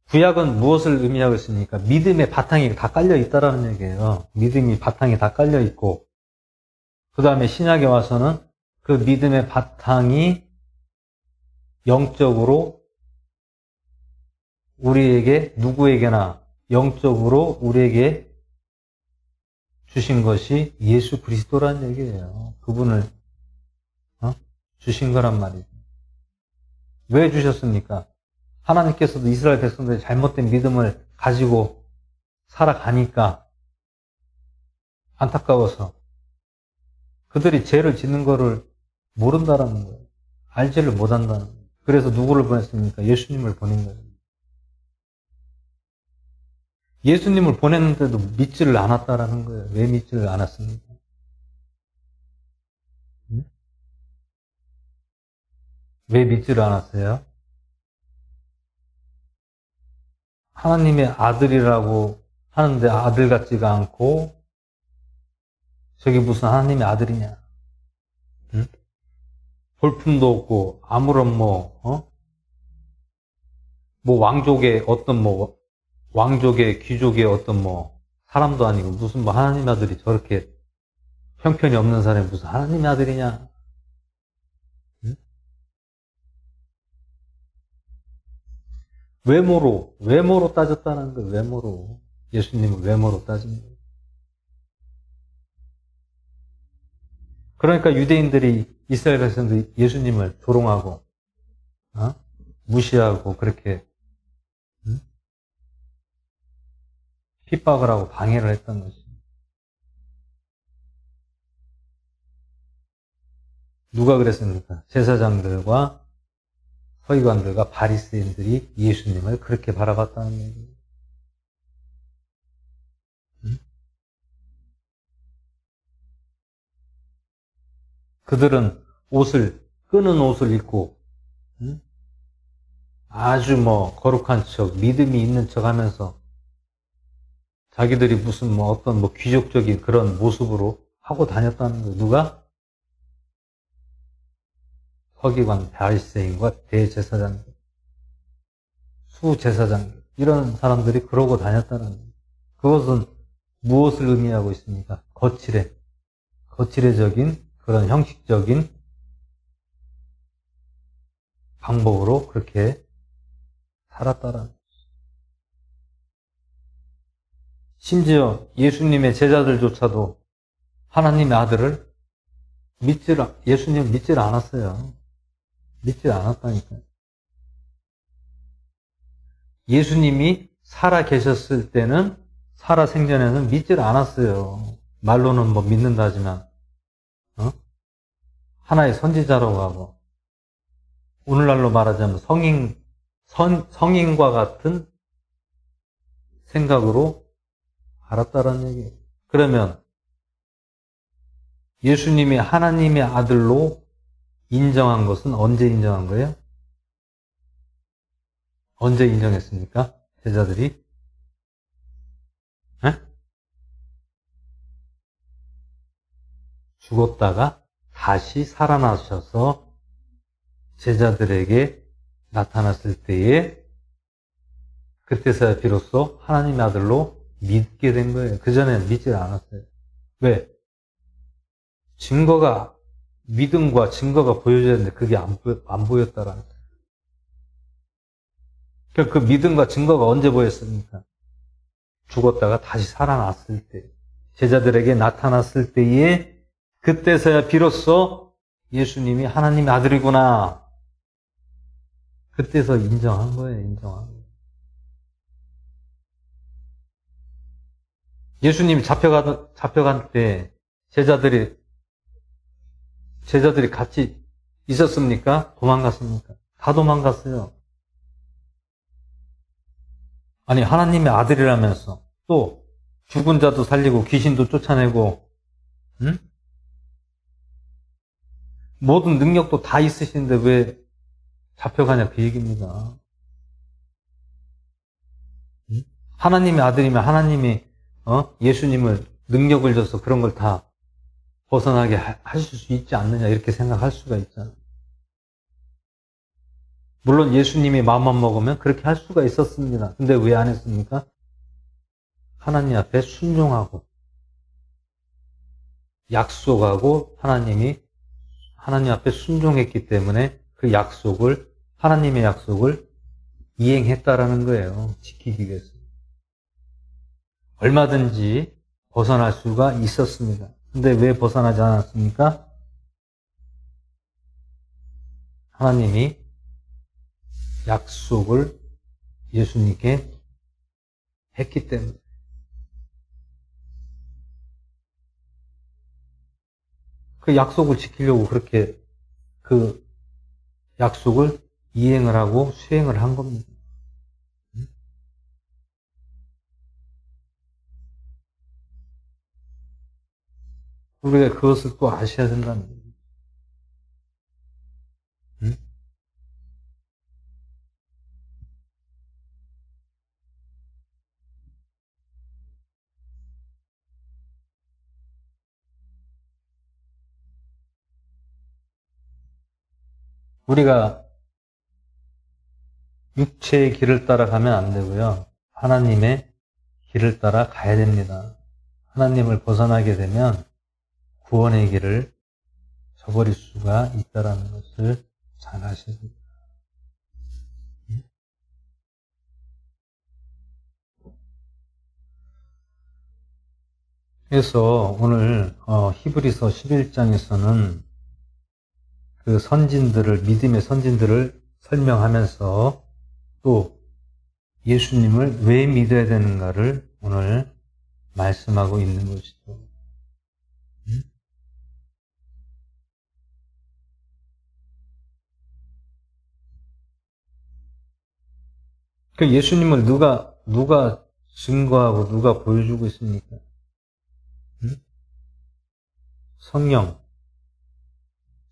구약은 무엇을 의미하고 있습니까? 믿음의 바탕이 다 깔려 있다라는 얘기예요. 믿음이 바탕이 다 깔려 있고, 그 다음에 신약에 와서는 그 믿음의 바탕이 영적으로 우리에게, 누구에게나 영적으로 우리에게 주신 것이 예수 그리스도라는 얘기예요. 그분을 주신 거란 말이죠. 왜 주셨습니까? 하나님께서도 이스라엘 백성들이 잘못된 믿음을 가지고 살아가니까 안타까워서 그들이 죄를 짓는 거를 모른다라는 거예요. 알지를 못한다는 거예요. 그래서 누구를 보냈습니까? 예수님을 보낸 거예요. 예수님을 보냈는데도 믿지를 않았다라는 거예요. 왜 믿지를 않았습니까? 왜 믿지를 않았어요? 하나님의 아들이라고 하는데 아들 같지가 않고 저게 무슨 하나님의 아들이냐? 응? 볼품도 없고 아무런 왕족의 어떤 왕족의 귀족의 어떤 사람도 아니고 무슨 하나님 아들이 저렇게 형편이 없는 사람이 무슨 하나님의 아들이냐? 응? 외모로 따졌다는 거예요. 외모로. 예수님은 외모로 따진 거예요. 그러니까 유대인들이 이스라엘 백성들이 예수님을 조롱하고 무시하고 그렇게 핍박을 하고 방해를 했던 것입니다. 누가 그랬습니까? 제사장들과 서기관들과 바리새인들이 예수님을 그렇게 바라봤다는 얘기예요. 그들은 끄는 옷을 입고 아주 거룩한 척, 믿음이 있는 척 하면서 자기들이 무슨 어떤 귀족적인 그런 모습으로 하고 다녔다는 거예요. 누가? 서기관 바리새인과 대제사장, 수제사장 이런 사람들이 그러고 다녔다는 거예요. 그것은 무엇을 의미하고 있습니까? 거칠애적인 그런 형식적인 방법으로 그렇게 살았다라는 거예요. 심지어 예수님의 제자들조차도 하나님의 아들을 예수님을 믿질 않았어요. 믿질 않았다니까요. 예수님이 살아 계셨을 때는, 살아 생전에는 믿질 않았어요. 말로는 뭐 믿는다 하지만, 하나의 선지자라고 하고, 오늘날로 말하자면 성인과 같은 생각으로 알았다라는 얘기예요. 그러면 예수님이 하나님의 아들로 인정한 것은 언제 인정한 거예요? 언제 인정했습니까? 제자들이? 에? 죽었다가 다시 살아나셔서 제자들에게 나타났을 때에 그때서야 비로소 하나님의 아들로 믿게 된 거예요. 그전에는 믿질 않았어요. 왜? 믿음과 증거가 보여줘야 되는데 그게 안 보였다라는 거예요. 그 믿음과 증거가 언제 보였습니까? 죽었다가 다시 살아났을 때, 제자들에게 나타났을 때에 그때서야 비로소 예수님이 하나님의 아들이구나. 그때서 인정한 거예요. 인정한 거예요. 예수님이 잡혀간 때 제자들이 같이 있었습니까? 도망갔습니까? 다 도망갔어요. 아니, 하나님의 아들이라면서 또 죽은 자도 살리고 귀신도 쫓아내고, 응? 모든 능력도 다 있으신데 왜 잡혀가냐 그 얘기입니다. 응? 하나님의 아들이면 하나님이 예수님을 능력을 줘서 그런 걸 다 벗어나게 하실 수 있지 않느냐 이렇게 생각할 수가 있잖아요. 물론 예수님이 마음만 먹으면 그렇게 할 수가 있었습니다. 근데 왜 안 했습니까? 하나님 앞에 순종하고 약속하고 하나님 앞에 순종했기 때문에 그 하나님의 약속을 이행했다라는 거예요. 지키기 위해서. 얼마든지 벗어날 수가 있었습니다. 근데 왜 벗어나지 않았습니까? 하나님이 약속을 예수님께 했기 때문에. 그 약속을 지키려고 그렇게 그 약속을 이행을 하고 수행을 한 겁니다. 우리가 그것을 또 아셔야 된다는 거예요. 응? 우리가 육체의 길을 따라가면 안 되고요. 하나님의 길을 따라 가야 됩니다. 하나님을 벗어나게 되면 구원의 길을 저버릴 수가 있다는 것을 잘 아셔야 됩니다. 그래서 오늘 히브리서 11장에서는 그 믿음의 선진들을 설명하면서 또 예수님을 왜 믿어야 되는가를 오늘 말씀하고 있는 것이죠. 그 예수님을 누가 증거하고 누가 보여주고 있습니까?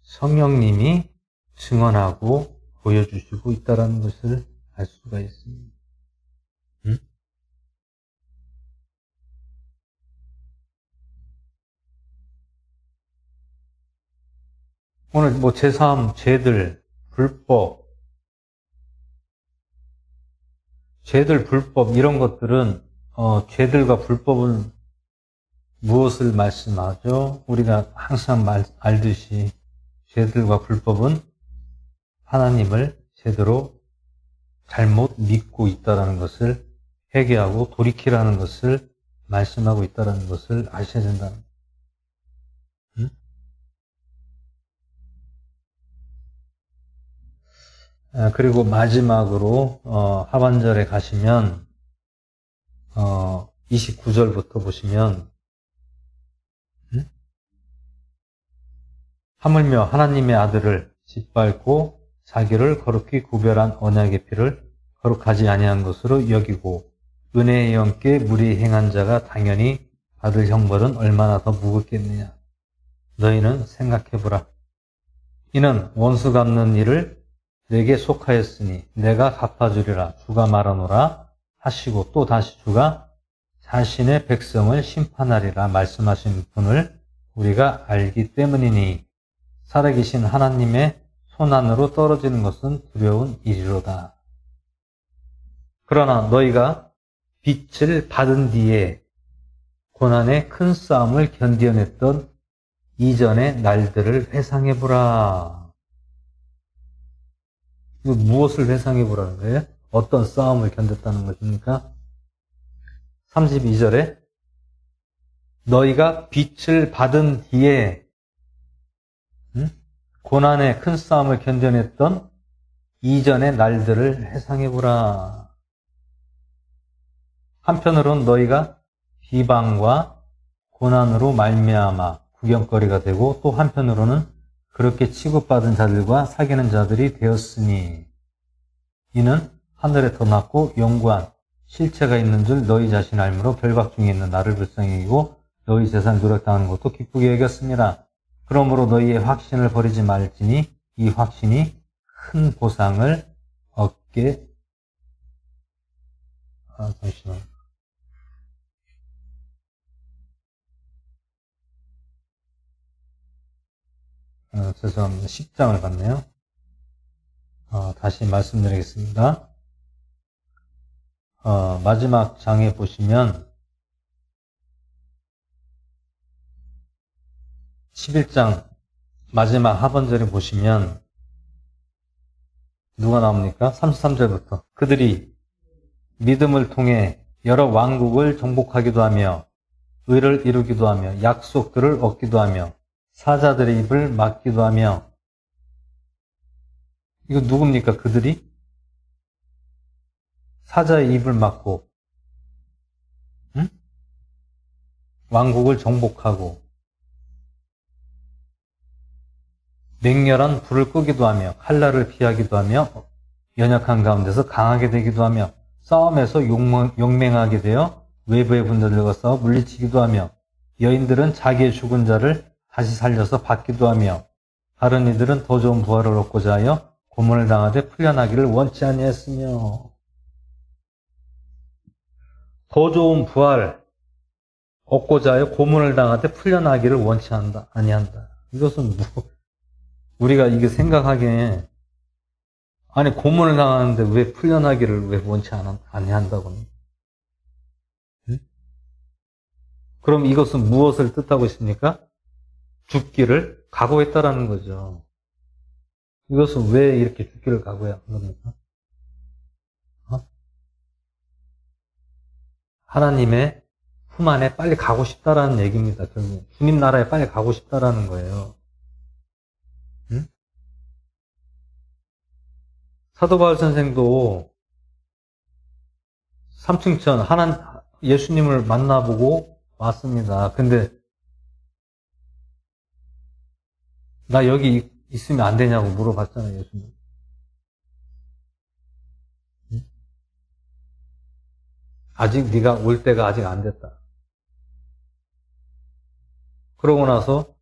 성령님이 증언하고 보여주시고 있다는 것을 알 수가 있습니다. 오늘 뭐 제3, 죄들, 불법, 죄들, 불법 이런 것들은 죄들과 불법은 무엇을 말씀하죠? 우리가 항상 알듯이 죄들과 불법은 하나님을 제대로 잘못 믿고 있다는 것을 회개하고 돌이키라는 것을 말씀하고 있다는 것을 아셔야 된다는 거예요. 그리고 마지막으로 하반절에 가시면 29절부터 보시면 하물며 하나님의 아들을 짓밟고 자기를 거룩히 구별한 언약의 피를 거룩하지 아니한 것으로 여기고 은혜의 영께 무리 행한 자가 당연히 받을 형벌은 얼마나 더 무겁겠느냐. 너희는 생각해보라. 이는 원수 갚는 일을 내게 속하였으니 내가 갚아주리라 주가 말하노라 하시고 또 다시 주가 자신의 백성을 심판하리라 말씀하신 분을 우리가 알기 때문이니 살아계신 하나님의 손안으로 떨어지는 것은 두려운 일이로다. 그러나 너희가 빛을 받은 뒤에 고난의 큰 싸움을 견뎌냈던 이전의 날들을 회상해보라. 이거 무엇을 회상해보라는 거예요? 어떤 싸움을 견뎠다는 것입니까? 32절에 너희가 빛을 받은 뒤에 고난의 큰 싸움을 견뎌냈던 이전의 날들을 회상해보라. 한편으로는 너희가 비방과 고난으로 말미암아 구경거리가 되고 또 한편으로는 그렇게 취급받은 자들과 사귀는 자들이 되었으니 이는 하늘에 더 낮고 영구한 실체가 있는 줄 너희 자신 알므로 결박 중에 있는 나를 불쌍히 여기고 너희 재산을 누락당하는 것도 기쁘게 여겼습니다. 그러므로 너희의 확신을 버리지 말지니 이 확신이 큰 보상을 얻게 잠시만. 죄송합니다. 10장을 봤네요. 다시 말씀드리겠습니다. 마지막 장에 보시면 11장 마지막 하반절에 보시면 누가 나옵니까? 33절부터 그들이 믿음을 통해 여러 왕국을 정복하기도 하며 의를 이루기도 하며 약속들을 얻기도 하며 사자들의 입을 막기도 하며 이거 누굽니까? 그들이 사자의 입을 막고 왕국을 정복하고 맹렬한 불을 끄기도 하며 칼날을 피하기도 하며 연약한 가운데서 강하게 되기도 하며 싸움에서 용맹하게 되어 외부의 군대들과 싸워 물리치기도 하며 여인들은 자기의 죽은 자를 다시 살려서 받기도 하며 다른 이들은 더 좋은 부활을 얻고자 하여 고문을 당하되 풀려나기를 원치 아니했으며 더 좋은 부활 얻고자 하여 고문을 당하되 풀려나기를 원치 아니한다. 이것은 우리가 이게 생각하기에 아니 고문을 당하는데 왜 풀려나기를 왜 원치 아니한다고? 응? 그럼 이것은 무엇을 뜻하고 있습니까? 죽기를 각오했다라는 거죠. 이것은 왜 이렇게 죽기를 각오한 겁니까? 하나님의 품 안에 빨리 가고 싶다라는 얘기입니다. 결국 주님 나라에 빨리 가고 싶다라는 거예요. 응? 사도 바울 선생도 삼층천 예수님을 만나보고 왔습니다. 근데 나 여기 있으면 안 되냐고 물어봤잖아요, 예수님. 응? 아직 네가 올 때가 아직 안 됐다. 그러고 나서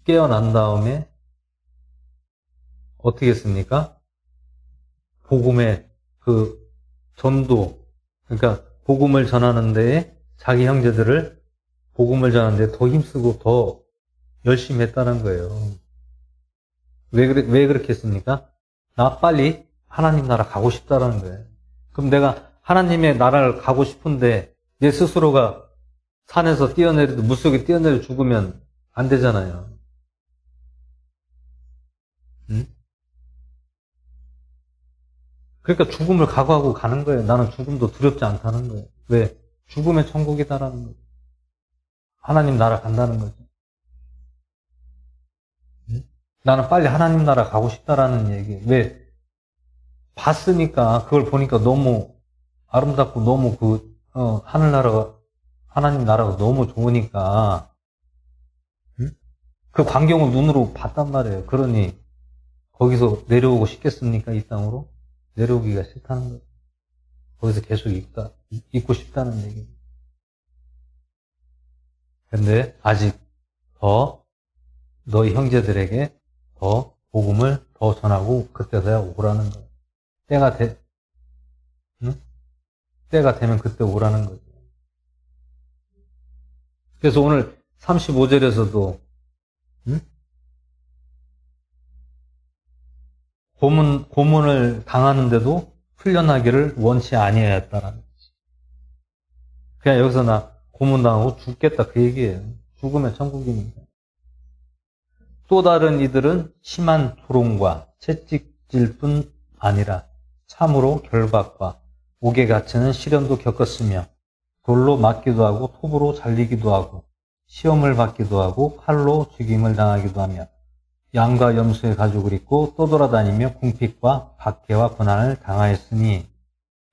깨어난 다음에 어떻게 했습니까? 복음의 그 전도, 그러니까 복음을 전하는 데에 자기 형제들을 복음을 전하는데 더 힘쓰고 더 열심히 했다는 거예요. 왜 그렇게 했습니까? 나 빨리 하나님 나라 가고 싶다라는 거예요. 그럼 내가 하나님의 나라를 가고 싶은데 내 스스로가 산에서 뛰어내려도 물속에 뛰어내려 죽으면 안 되잖아요. 응? 그러니까 죽음을 각오하고 가는 거예요. 나는 죽음도 두렵지 않다는 거예요. 왜? 죽으면 천국이다라는 거예요. 하나님 나라 간다는 거죠. 응? 나는 빨리 하나님 나라 가고 싶다라는 얘기예요. 왜? 봤으니까 그걸 보니까 너무 아름답고 너무 하늘나라가 하나님 나라가 너무 좋으니까 응? 그 광경을 눈으로 봤단 말이에요. 그러니 거기서 내려오고 싶겠습니까? 이 땅으로? 내려오기가 싫다는 거예요. 거기서 계속 있고 싶다는 얘기예요. 근데 아직 더 너희 형제들에게 더 복음을 더 전하고 그때서야 오라는 거예요. 응? 때가 되면 그때 오라는 거죠. 그래서 오늘 35절에서도 응? 고문을 당하는데도 풀려나기를 원치 아니하였다라는 거지. 그냥 여기서 나 고문당하고 죽겠다 그 얘기예요. 죽으면 천국이니까. 또 다른 이들은 심한 조롱과 채찍질 뿐 아니라 참으로 결박과 옥에 갇히는 시련도 겪었으며 돌로 맞기도 하고 톱으로 잘리기도 하고 시험을 받기도 하고 칼로 죽임을 당하기도 하며 양과 염소의 가죽을 입고 떠돌아다니며 궁핍과 박해와 고난을 당하였으니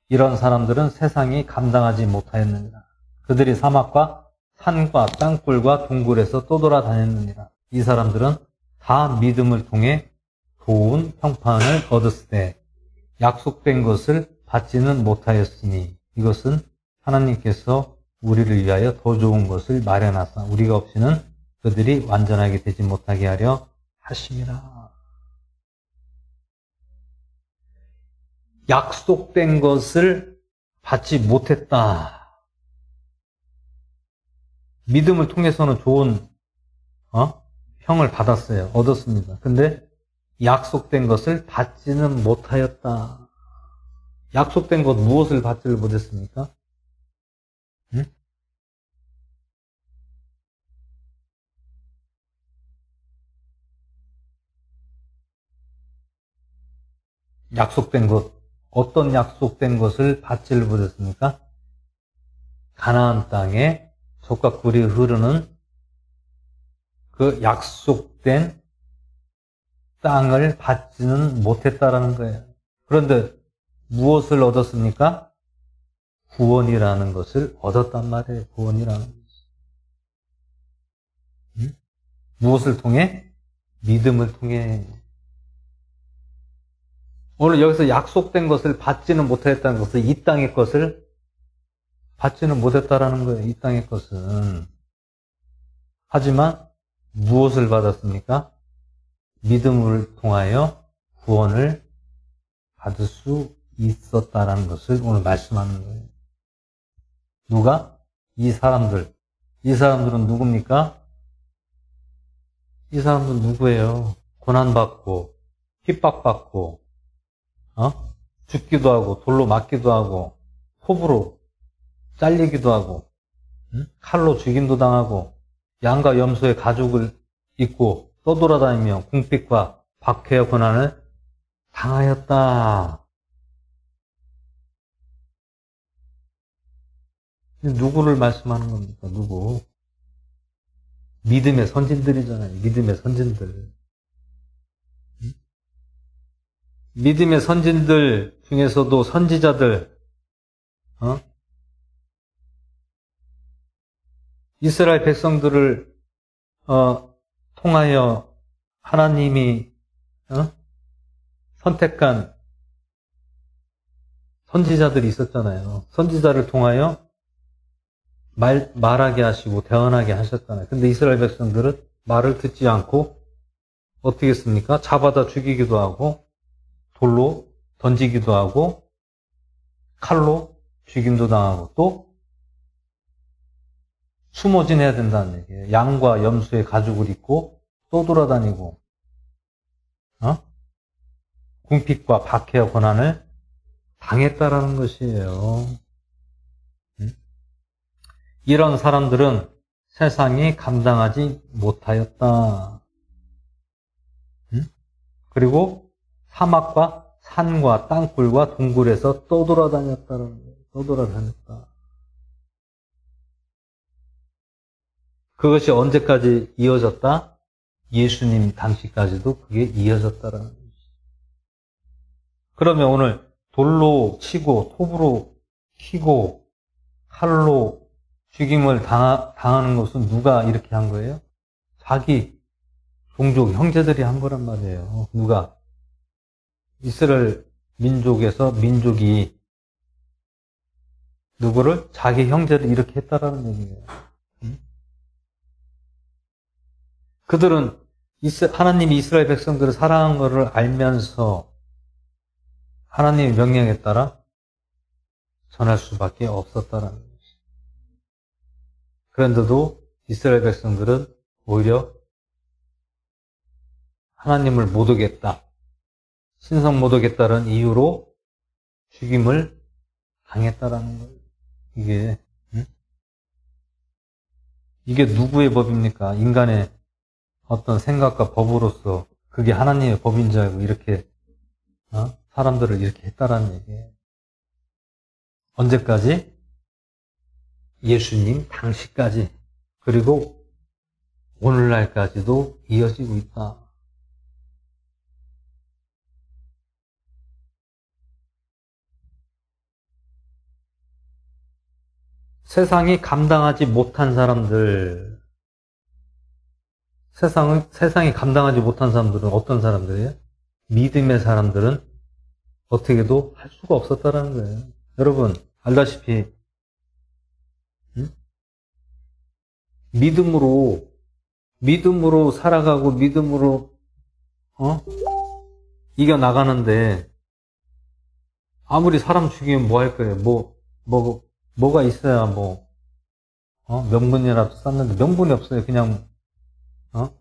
이런 사람들은 세상이 감당하지 못하였느니라. 그들이 사막과 산과 땅굴과 동굴에서 떠돌아다녔느니라. 이 사람들은 다 믿음을 통해 좋은 평판을 얻었을 때 약속된 것을 받지는 못하였으니 이것은 하나님께서 우리를 위하여 더 좋은 것을 마련하사 우리가 없이는 그들이 완전하게 되지 못하게 하려 하심이라. 약속된 것을 받지 못했다. 믿음을 통해서는 좋은 평을 받았어요. 얻었습니다. 근데 약속된 것을 받지는 못하였다. 약속된 것 무엇을 받지를 못했습니까? 응? 약속된 것, 어떤 약속된 것을 받지를 못했습니까? 가나안 땅에 젖과 꿀이 흐르는 그 약속된 땅을 받지는 못했다라는 거예요. 그런데 무엇을 얻었습니까? 구원이라는 것을 얻었단 말이에요. 구원이라는 것. 응? 무엇을 통해? 믿음을 통해. 오늘 여기서 약속된 것을 받지는 못했다는 것은 이 땅의 것을 받지는 못했다라는 거예요. 이 땅의 것은. 하지만 무엇을 받았습니까? 믿음을 통하여 구원을 받을 수 있었다라는 것을 오늘 말씀하는 거예요. 누가? 이 사람들. 이 사람들은 누굽니까? 이 사람들은 누구예요? 고난받고 핍박받고 죽기도 하고 돌로 맞기도 하고 톱으로 잘리기도 하고 칼로 죽임도 당하고 양과 염소의 가죽을 입고 떠돌아다니며 궁핍과 박해와 고난을 당하였다. 누구를 말씀하는 겁니까? 누구? 믿음의 선진들이잖아요. 믿음의 선진들. 믿음의 선진들 중에서도 선지자들, 이스라엘 백성들을 통하여 하나님이 선택한 선지자들이 있었잖아요. 선지자를 통하여 말하게 하시고 대언하게 하셨잖아요. 근데 이스라엘 백성들은 말을 듣지 않고 어떻게 했습니까? 잡아다 죽이기도 하고 돌로 던지기도 하고 칼로 죽임도 당하고 또 숨어 지내야 된다는 얘기예요. 양과 염소의 가죽을 입고 떠돌아다니고, 궁핍과 박해와 고난을 당했다라는 것이에요. 이런 사람들은 세상이 감당하지 못하였다. 그리고 사막과 산과 땅굴과 동굴에서 떠돌아다녔다는 거예요. 떠돌아다녔다. 그것이 언제까지 이어졌다? 예수님 당시까지도 그게 이어졌다라는 거예요. 그러면 오늘 돌로 치고 톱으로 키고 칼로 죽임을 당하는 것은 누가 이렇게 한 거예요? 자기 종족, 형제들이 한 거란 말이에요. 누가? 이스라엘 민족에서 민족이 누구를? 자기 형제를 이렇게 했다라는 얘기예요. 그들은 하나님이 이스라엘 백성들을 사랑한 것을 알면서 하나님의 명령에 따라 전할 수밖에 없었다라는 거죠. 그런데도 이스라엘 백성들은 오히려 하나님을 못 오겠다, 신성 못 오겠다는 이유로 죽임을 당했다라는 거예요. 이게 누구의 법입니까? 인간의 어떤 생각과 법으로서 그게 하나님의 법인 줄 알고 이렇게 사람들을 이렇게 했다라는 얘기예요. 언제까지? 예수님 당시까지, 그리고 오늘날까지도 이어지고 있다. 세상이 감당하지 못한 사람들, 세상이 감당하지 못한 사람들은 어떤 사람들이에요? 믿음의 사람들은 어떻게도 할 수가 없었다라는 거예요. 여러분 알다시피 믿음으로 살아가고 믿음으로 이겨 나가는데 아무리 사람 죽이면 뭐 할 거예요? 뭐가 있어야 명분이라도 쌓는데 명분이 없어요. 그냥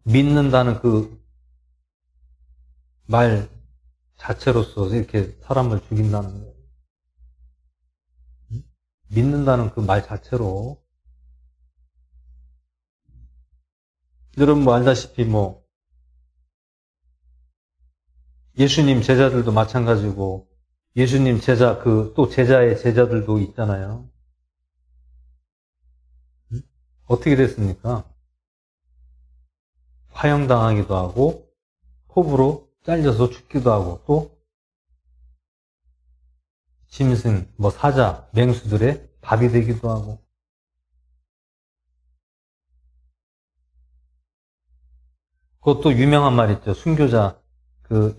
믿는다는 그 말 자체로서 이렇게 사람을 죽인다는 거예요. 믿는다는 그 말 자체로. 여러분 알다시피 예수님 제자들도 마찬가지고 예수님 제자 또 제자의 제자들도 있잖아요. 어떻게 됐습니까? 화형당하기도 하고 톱으로 잘려서 죽기도 하고 또 짐승, 사자, 맹수들의 밥이 되기도 하고. 그것도 유명한 말 있죠. 순교자,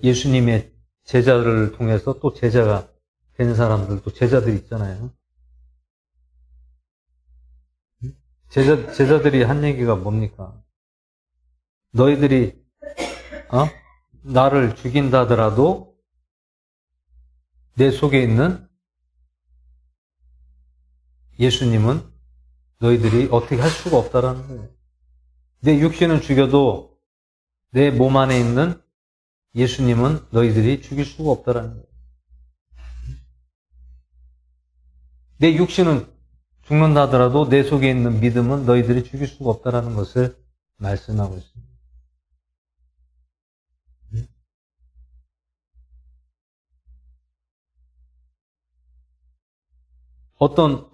예수님의 제자를 통해서 또 제자가 된 사람들도 제자들이 있잖아요. 제자들이 한 얘기가 뭡니까? 너희들이, 나를 죽인다 하더라도 내 속에 있는 예수님은 너희들이 어떻게 할 수가 없다라는 거예요. 내 육신은 죽여도 내 몸 안에 있는 예수님은 너희들이 죽일 수가 없다라는 거예요. 내 육신은 죽는다 하더라도 내 속에 있는 믿음은 너희들이 죽일 수가 없다라는 것을 말씀하고 있습니다. 어떤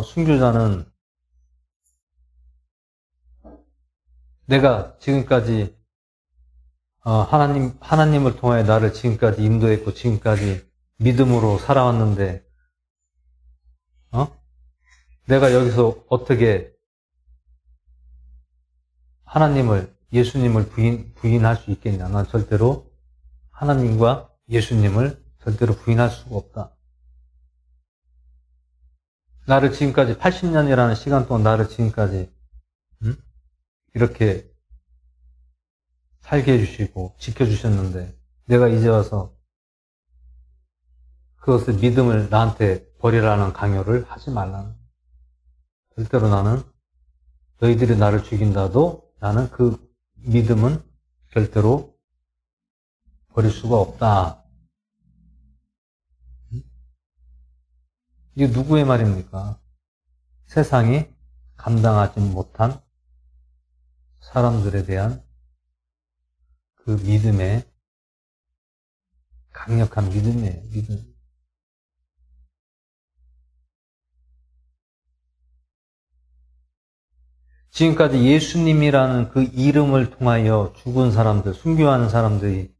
순교자는 내가 지금까지 하나님을 통해 나를 지금까지 인도했고 지금까지 믿음으로 살아왔는데 내가 여기서 어떻게 예수님을 부인할 수 있겠냐? 난 절대로 하나님과 예수님을 절대로 부인할 수가 없다. 나를 지금까지 80년이라는 시간 동안 나를 지금까지 이렇게 살게 해주시고 지켜주셨는데 내가 이제 와서 그것을 믿음을 나한테 버리라는 강요를 하지 말라는. 절대로 나는 너희들이 나를 죽인다도 나는 그 믿음은 절대로 버릴 수가 없다. 이게 누구의 말입니까? 세상이 감당하지 못한 사람들에 대한 그 믿음의 강력한 믿음이에요. 믿음. 지금까지 예수님이라는 그 이름을 통하여 죽은 사람들, 순교하는 사람들이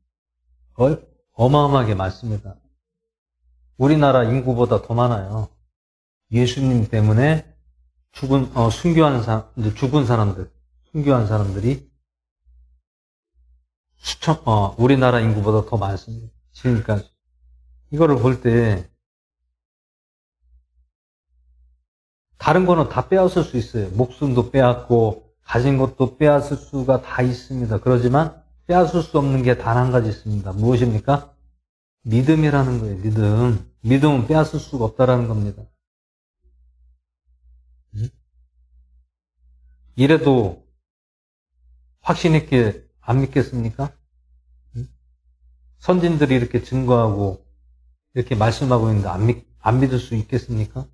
어마어마하게 많습니다. 우리나라 인구보다 더 많아요. 예수님 때문에 순교한 사람들이 우리나라 인구보다 더 많습니다. 지금까지. 이거를 볼 때, 다른 거는 다 빼앗을 수 있어요. 목숨도 빼앗고, 가진 것도 빼앗을 수가 다 있습니다. 그러지만, 빼앗을 수 없는 게 단 한 가지 있습니다. 무엇입니까? 믿음이라는 거예요, 믿음. 믿음은 빼앗을 수가 없다라는 겁니다. 이래도 확신 있게 안 믿겠습니까? 선진들이 이렇게 증거하고 이렇게 말씀하고 있는데 안 믿을 수 있겠습니까?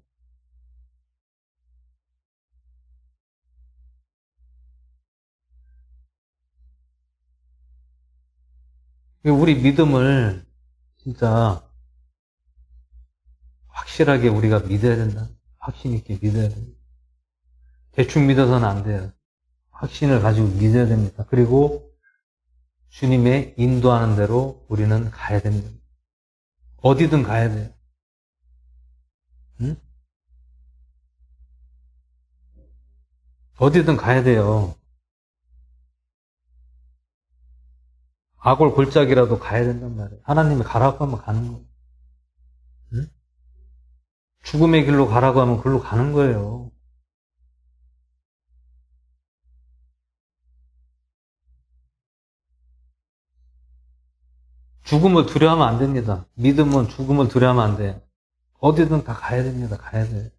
우리 믿음을 진짜 확실하게 우리가 믿어야 된다. 확신 있게 믿어야 됩니다. 대충 믿어서는 안 돼요. 확신을 가지고 믿어야 됩니다. 그리고 주님의 인도하는 대로 우리는 가야 됩니다. 어디든 가야 돼요. 응? 어디든 가야 돼요. 악골 골짜기라도 가야 된단 말이에요. 하나님이 가라고 하면 가는 거예요. 응? 죽음의 길로 가라고 하면 그걸로 가는 거예요. 죽음을 두려워하면 안 됩니다. 믿음은 죽음을 두려워하면 안 돼요. 어디든 다 가야 됩니다. 가야 돼요.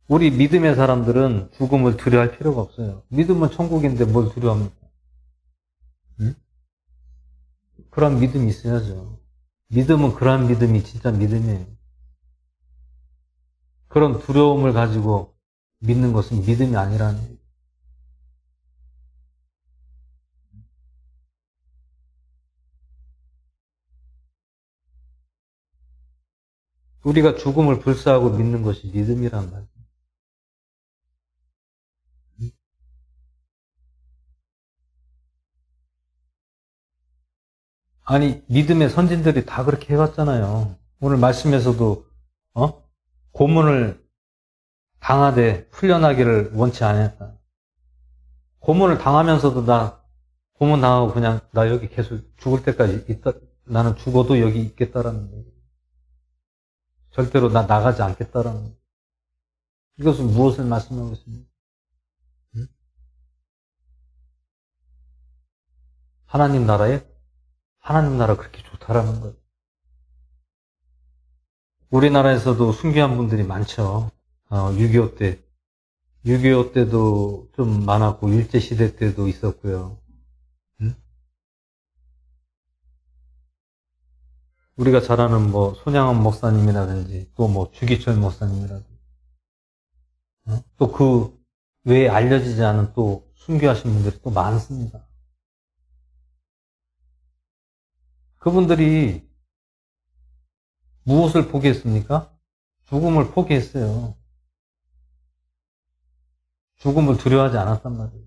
우리 믿음의 사람들은 죽음을 두려워할 필요가 없어요. 믿음은 천국인데 뭘 두려워합니까? 응? 그런 믿음이 있어야죠. 믿음은 그런 믿음이 진짜 믿음이에요. 그런 두려움을 가지고 믿는 것은 믿음이 아니라는 거예요. 우리가 죽음을 불사하고 믿는 것이 믿음이란 말이에요. 아니, 믿음의 선진들이 다 그렇게 해왔잖아요. 오늘 말씀에서도, 고문을 당하되 풀려나기를 원치 않았다. 고문을 당하면서도 고문 당하고 그냥 나 여기 계속 죽을 때까지 있다, 나는 죽어도 여기 있겠다라는 거예요. 절대로 나 나가지 않겠다라는 거예요. 이것은 무엇을 말씀하고 있습니까? 하나님 나라 그렇게 좋다라는 거예요. 우리나라에서도 순교한 분들이 많죠. 6.25 때. 6.25 때도 좀 많았고, 일제시대 때도 있었고요. 응? 우리가 잘 아는 손양원 목사님이라든지, 또 주기철 목사님이라든지, 또 그 외에 알려지지 않은 또 순교하신 분들이 또 많습니다. 그분들이 무엇을 포기했습니까? 죽음을 포기했어요. 죽음을 두려워하지 않았단 말이에요.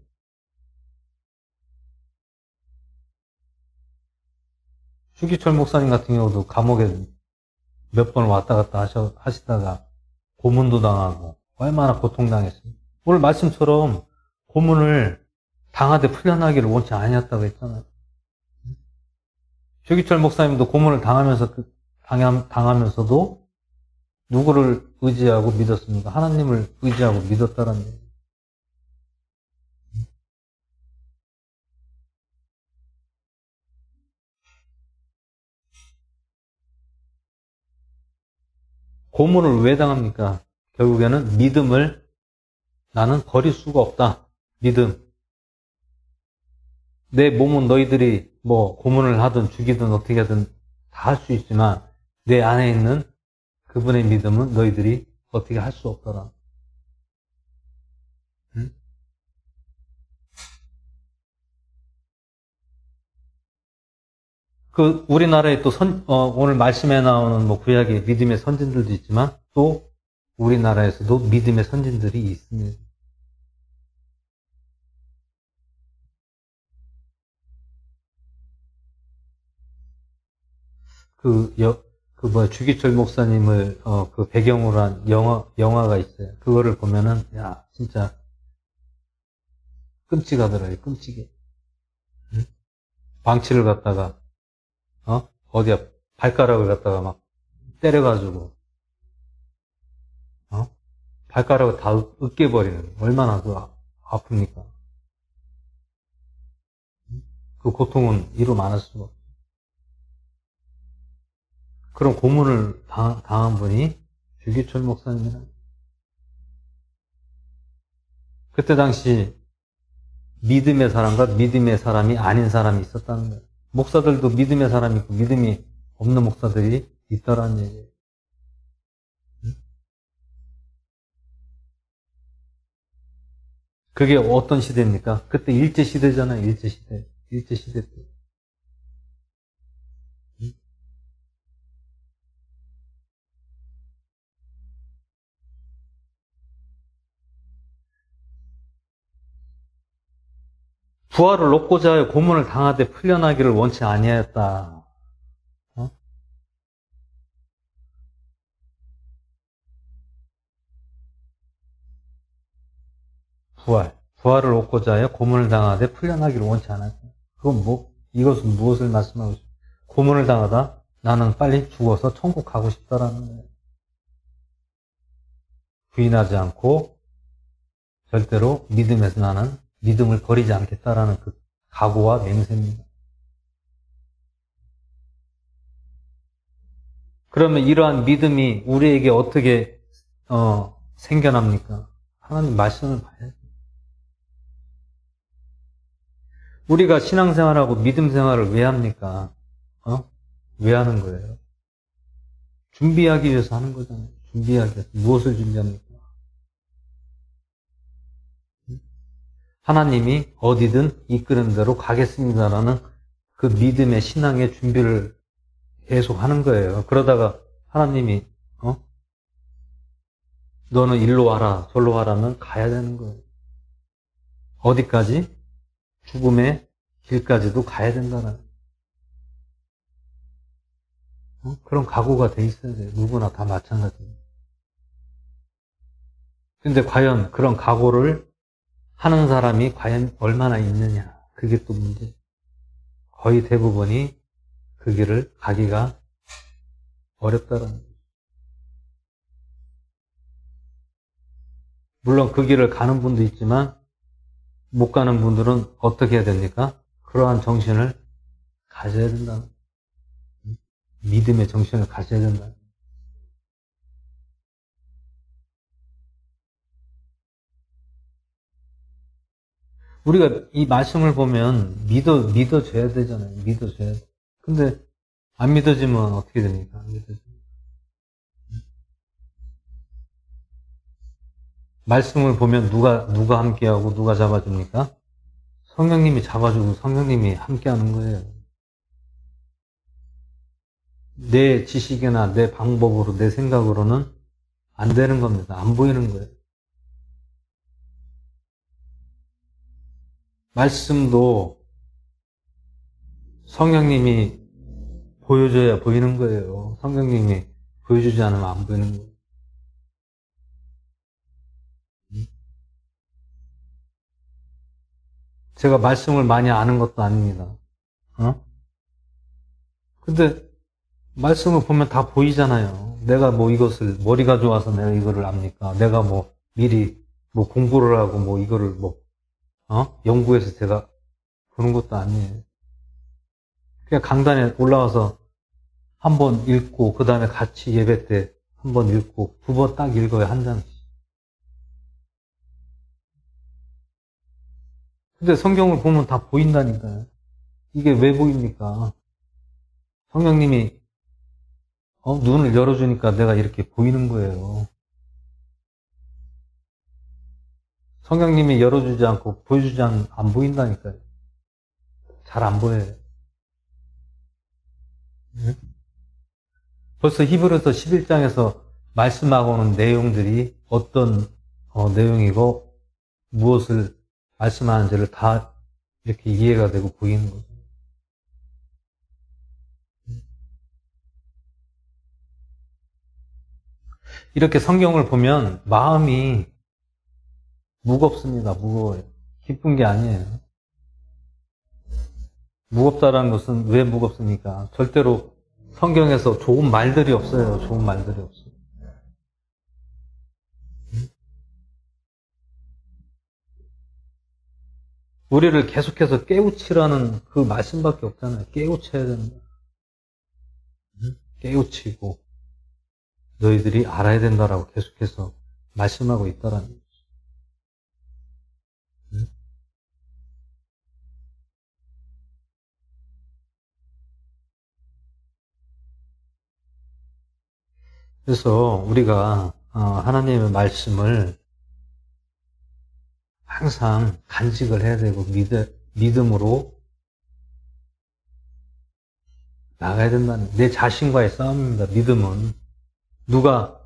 주기철 목사님 같은 경우도 감옥에 몇 번 왔다 갔다 하시다가 고문도 당하고 얼마나 고통당했습니까? 오늘 말씀처럼 고문을 당하되 풀려나기를 원치 아니었다고 했잖아요. 주기철 목사님도 고문을 당하면서도 누구를 의지하고 믿었습니까? 하나님을 의지하고 믿었다라는 얘기예요. 고문을 왜 당합니까? 결국에는 믿음을 나는 버릴 수가 없다. 믿음. 내 몸은 너희들이 뭐 고문을 하든 죽이든 어떻게 하든 다 할 수 있지만 내 안에 있는 그분의 믿음은 너희들이 어떻게 할 수 없더라. 응? 그 우리나라에 또 오늘 말씀에 나오는 뭐 구약의 믿음의 선진들도 있지만 또 우리나라에서도 믿음의 선진들이 있습니다. 주기철 목사님을, 그 배경으로 한 영화가 있어요. 그거를 보면은, 야, 진짜, 끔찍하더라고요, 끔찍해. 응? 방치를 갖다가, 어디야, 발가락을 갖다가 막 때려가지고, 발가락을 다 으깨버리는, 얼마나 아픕니까? 그 고통은 이루 말할 수가 없어요. 그런 고문을 당한 분이 주기철 목사님이라. 그때 당시 믿음의 사람과 믿음의 사람이 아닌 사람이 있었다는 거예요. 목사들도 믿음의 사람이 있고 믿음이 없는 목사들이 있다라는 얘기예요. 그게 어떤 시대입니까? 그때 일제시대잖아요. 일제시대. 일제시대 때. 부활을 얻고자 하여 고문을 당하되 풀려나기를 원치 아니하였다. 부활을 얻고자 하여 고문을 당하되 풀려나기를 원치 않았다. 그건 이것은 무엇을 말씀하고 싶어요? 고문을 당하다 나는 빨리 죽어서 천국 가고 싶다라는 거예요. 부인하지 않고 절대로 믿음에서 나는 믿음을 버리지 않겠다라는 그 각오와 맹세입니다. 그러면 이러한 믿음이 우리에게 어떻게 생겨납니까? 하나님 말씀을 봐야죠. 우리가 신앙생활하고 믿음생활을 왜 합니까? 왜 하는 거예요? 준비하기 위해서 하는 거잖아요. 준비하기 위해서. 무엇을 준비합니까? 하나님이 어디든 이끄는 대로 가겠습니다라는 그 믿음의 신앙의 준비를 계속 하는 거예요. 그러다가 하나님이 너는 일로 와라 저로 와라면 가야 되는 거예요. 어디까지? 죽음의 길까지도 가야 된다는 그런 각오가 돼 있어야 돼요. 누구나 다 마찬가지예요. 근데 과연 그런 각오를 하는 사람이 과연 얼마나 있느냐. 그게 또 문제예요. 거의 대부분이 그 길을 가기가 어렵다는 거예요. 물론 그 길을 가는 분도 있지만 못 가는 분들은 어떻게 해야 됩니까? 그러한 정신을 가져야 된다. 믿음의 정신을 가져야 된다. 우리가 이 말씀을 보면 믿어줘야 되잖아요. 믿어줘야 돼. 근데 안 믿어지면 어떻게 됩니까? 안 믿어지면. 말씀을 보면 누가 함께하고 누가 잡아줍니까? 성령님이 잡아주고 성령님이 함께하는 거예요. 내 지식이나 내 방법으로 내 생각으로는 안 되는 겁니다. 안 보이는 거예요. 말씀도 성령님이 보여줘야 보이는 거예요. 성령님이 보여주지 않으면 안 보이는 거예요. 제가 말씀을 많이 아는 것도 아닙니다. 근데 말씀을 보면 다 보이잖아요. 내가 이것을 머리가 좋아서 내가 이거를 압니까? 내가 미리 공부를 하고 이거를 연구해서 제가 그런 것도 아니에요. 그냥 강단에 올라와서 한번 읽고 그 다음에 같이 예배 때 한 번 읽고 2번 딱 읽어요, 한 장씩. 근데 성경을 보면 다 보인다니까요. 이게 왜 보입니까? 성령님이 눈을 열어주니까 내가 이렇게 보이는 거예요. 성령님이 열어주지 않고 보여주지 않으면 안 보인다니까요. 잘 안 보여요. 벌써 히브리서 11장에서 말씀하고는 내용들이 어떤 내용이고 무엇을 말씀하는지를 다 이렇게 이해가 되고 보이는 거죠. 이렇게 성경을 보면 마음이 무겁습니다. 무거워요. 기쁜 게 아니에요. 무겁다라는 것은 왜 무겁습니까? 절대로 성경에서 좋은 말들이 없어요. 좋은 말들이 없어요. 우리를 계속해서 깨우치라는 그 말씀밖에 없잖아요. 깨우쳐야 된다. 깨우치고 너희들이 알아야 된다라고 계속해서 말씀하고 있다라는 거죠. 그래서 우리가 하나님의 말씀을 항상 간직을 해야 되고 믿음으로 나가야 된다는, 내 자신과의 싸움입니다. 믿음은 누가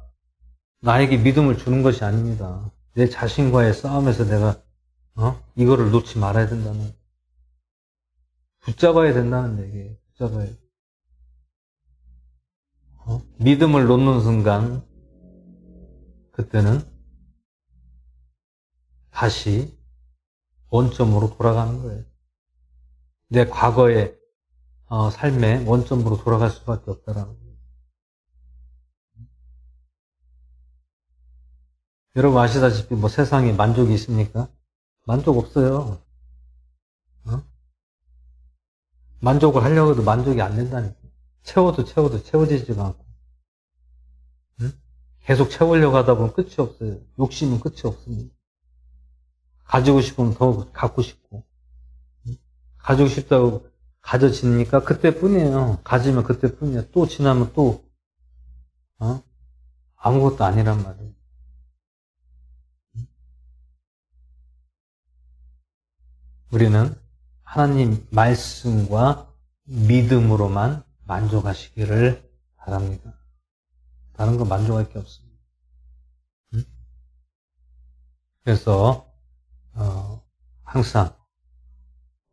나에게 믿음을 주는 것이 아닙니다. 내 자신과의 싸움에서 내가 이거를 놓지 말아야 된다는, 붙잡아야 된다는 얘기예요. 붙잡아야. 믿음을 놓는 순간 그때는 다시 원점으로 돌아가는 거예요. 내 과거의 삶의 원점으로 돌아갈 수밖에 없다라는 거예요. 여러분 아시다시피 세상에 만족이 있습니까? 만족 없어요. 만족을 하려고 해도 만족이 안 된다니까. 채워도 채워지지가 않고. 계속 채우려고 하다 보면 끝이 없어요. 욕심은 끝이 없습니다. 가지고 싶으면 더 갖고 싶고. 가지고 싶다고 가져지니까 그때뿐이에요. 가지면 그때뿐이에요. 또 지나면 또 아무것도 아니란 말이에요. 우리는 하나님 말씀과 믿음으로만 만족하시기를 바랍니다. 다른 거 만족할 게 없습니다. 그래서 항상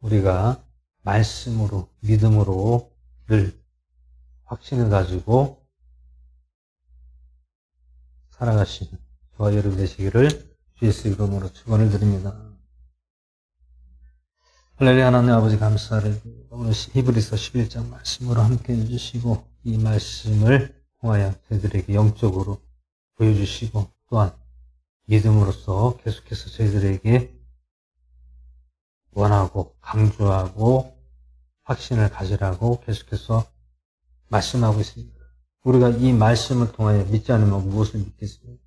우리가 말씀으로, 믿음으로 늘 확신을 가지고 살아가시는 저와 여러분 되시기를 주 예수 이름으로 축원을 드립니다. 할렐루야. 하나님 아버지 감사를 오늘 히브리서 11장 말씀으로 함께 해주시고 이 말씀을 통하여 저희들에게 영적으로 보여주시고 또한 믿음으로써 계속해서 저희들에게 원하고 강조하고 확신을 가지라고 계속해서 말씀하고 있습니다. 우리가 이 말씀을 통하여 믿지 않으면 무엇을 믿겠습니까?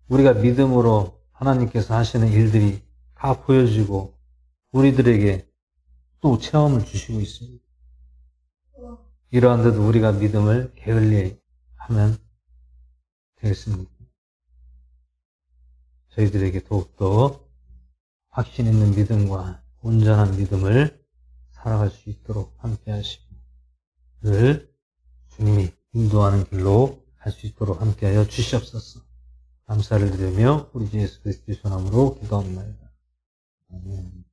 우리가 믿음으로 하나님께서 하시는 일들이 다 보여지고 우리들에게 또 체험을 주시고 있습니다. 이러한데도 우리가 믿음을 게을리하면 되겠습니까? 저희들에게 더욱더 확신 있는 믿음과 온전한 믿음을 살아갈 수 있도록 함께 하시고 늘 주님이 인도하는 길로 갈 수 있도록 함께하여 주시옵소서. 감사를 드리며 우리 주 예수 그리스도의 손함으로 기도합니다. 아멘.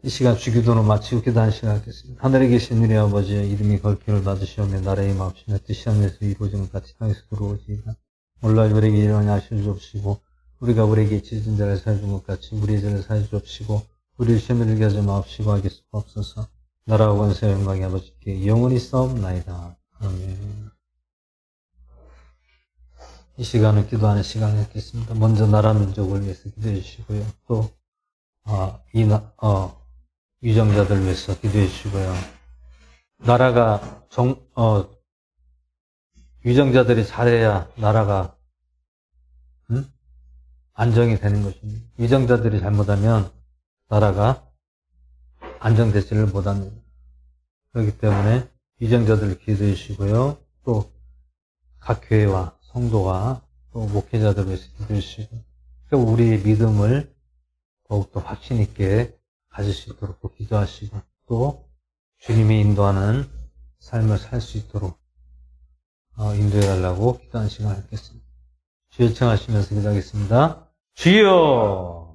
이 시간 주기도로 마치고 기도하는 시간 하겠습니다. 하늘에 계신 우리 아버지의 이름이 거룩히를 받으시오며 나라의 마옵시며 뜻이 하늘에서 이루어진 것 같이 땅에서 들어오시리라. 오늘날 우리에게 일어나게 하시어 주옵시고 우리가 우리에게 지은 자를 사해 준 것 같이 우리의 죄를 사해 주옵시고 우리를 시험에 들게 하지 마옵시고 하겠소 없소서. 나라와 권세와 영광이 아버지께 영원히 싸움나이다. 아멘. 이 시간은 기도하는 시간을 갖겠습니다. 먼저 나라 민족을 위해서 기도해 주시고요. 또 유정자들 위해서 기도해 주시고요. 나라가 위정자들이 잘해야 나라가 안정이 되는 것입니다. 위정자들이 잘못하면 나라가 안정되지를 못합니다. 그렇기 때문에 위정자들을 기도해 주시고요. 또 각 교회와 성도가 또 목회자들을 위해서 기도해 주시고 우리의 믿음을 더욱더 확신 있게 가질 수 있도록 또 기도하시고 또 주님이 인도하는 삶을 살 수 있도록 인도해 달라고 기도하는 시간을 갖겠습니다. 주여 청하시면서 기도하겠습니다. 주여!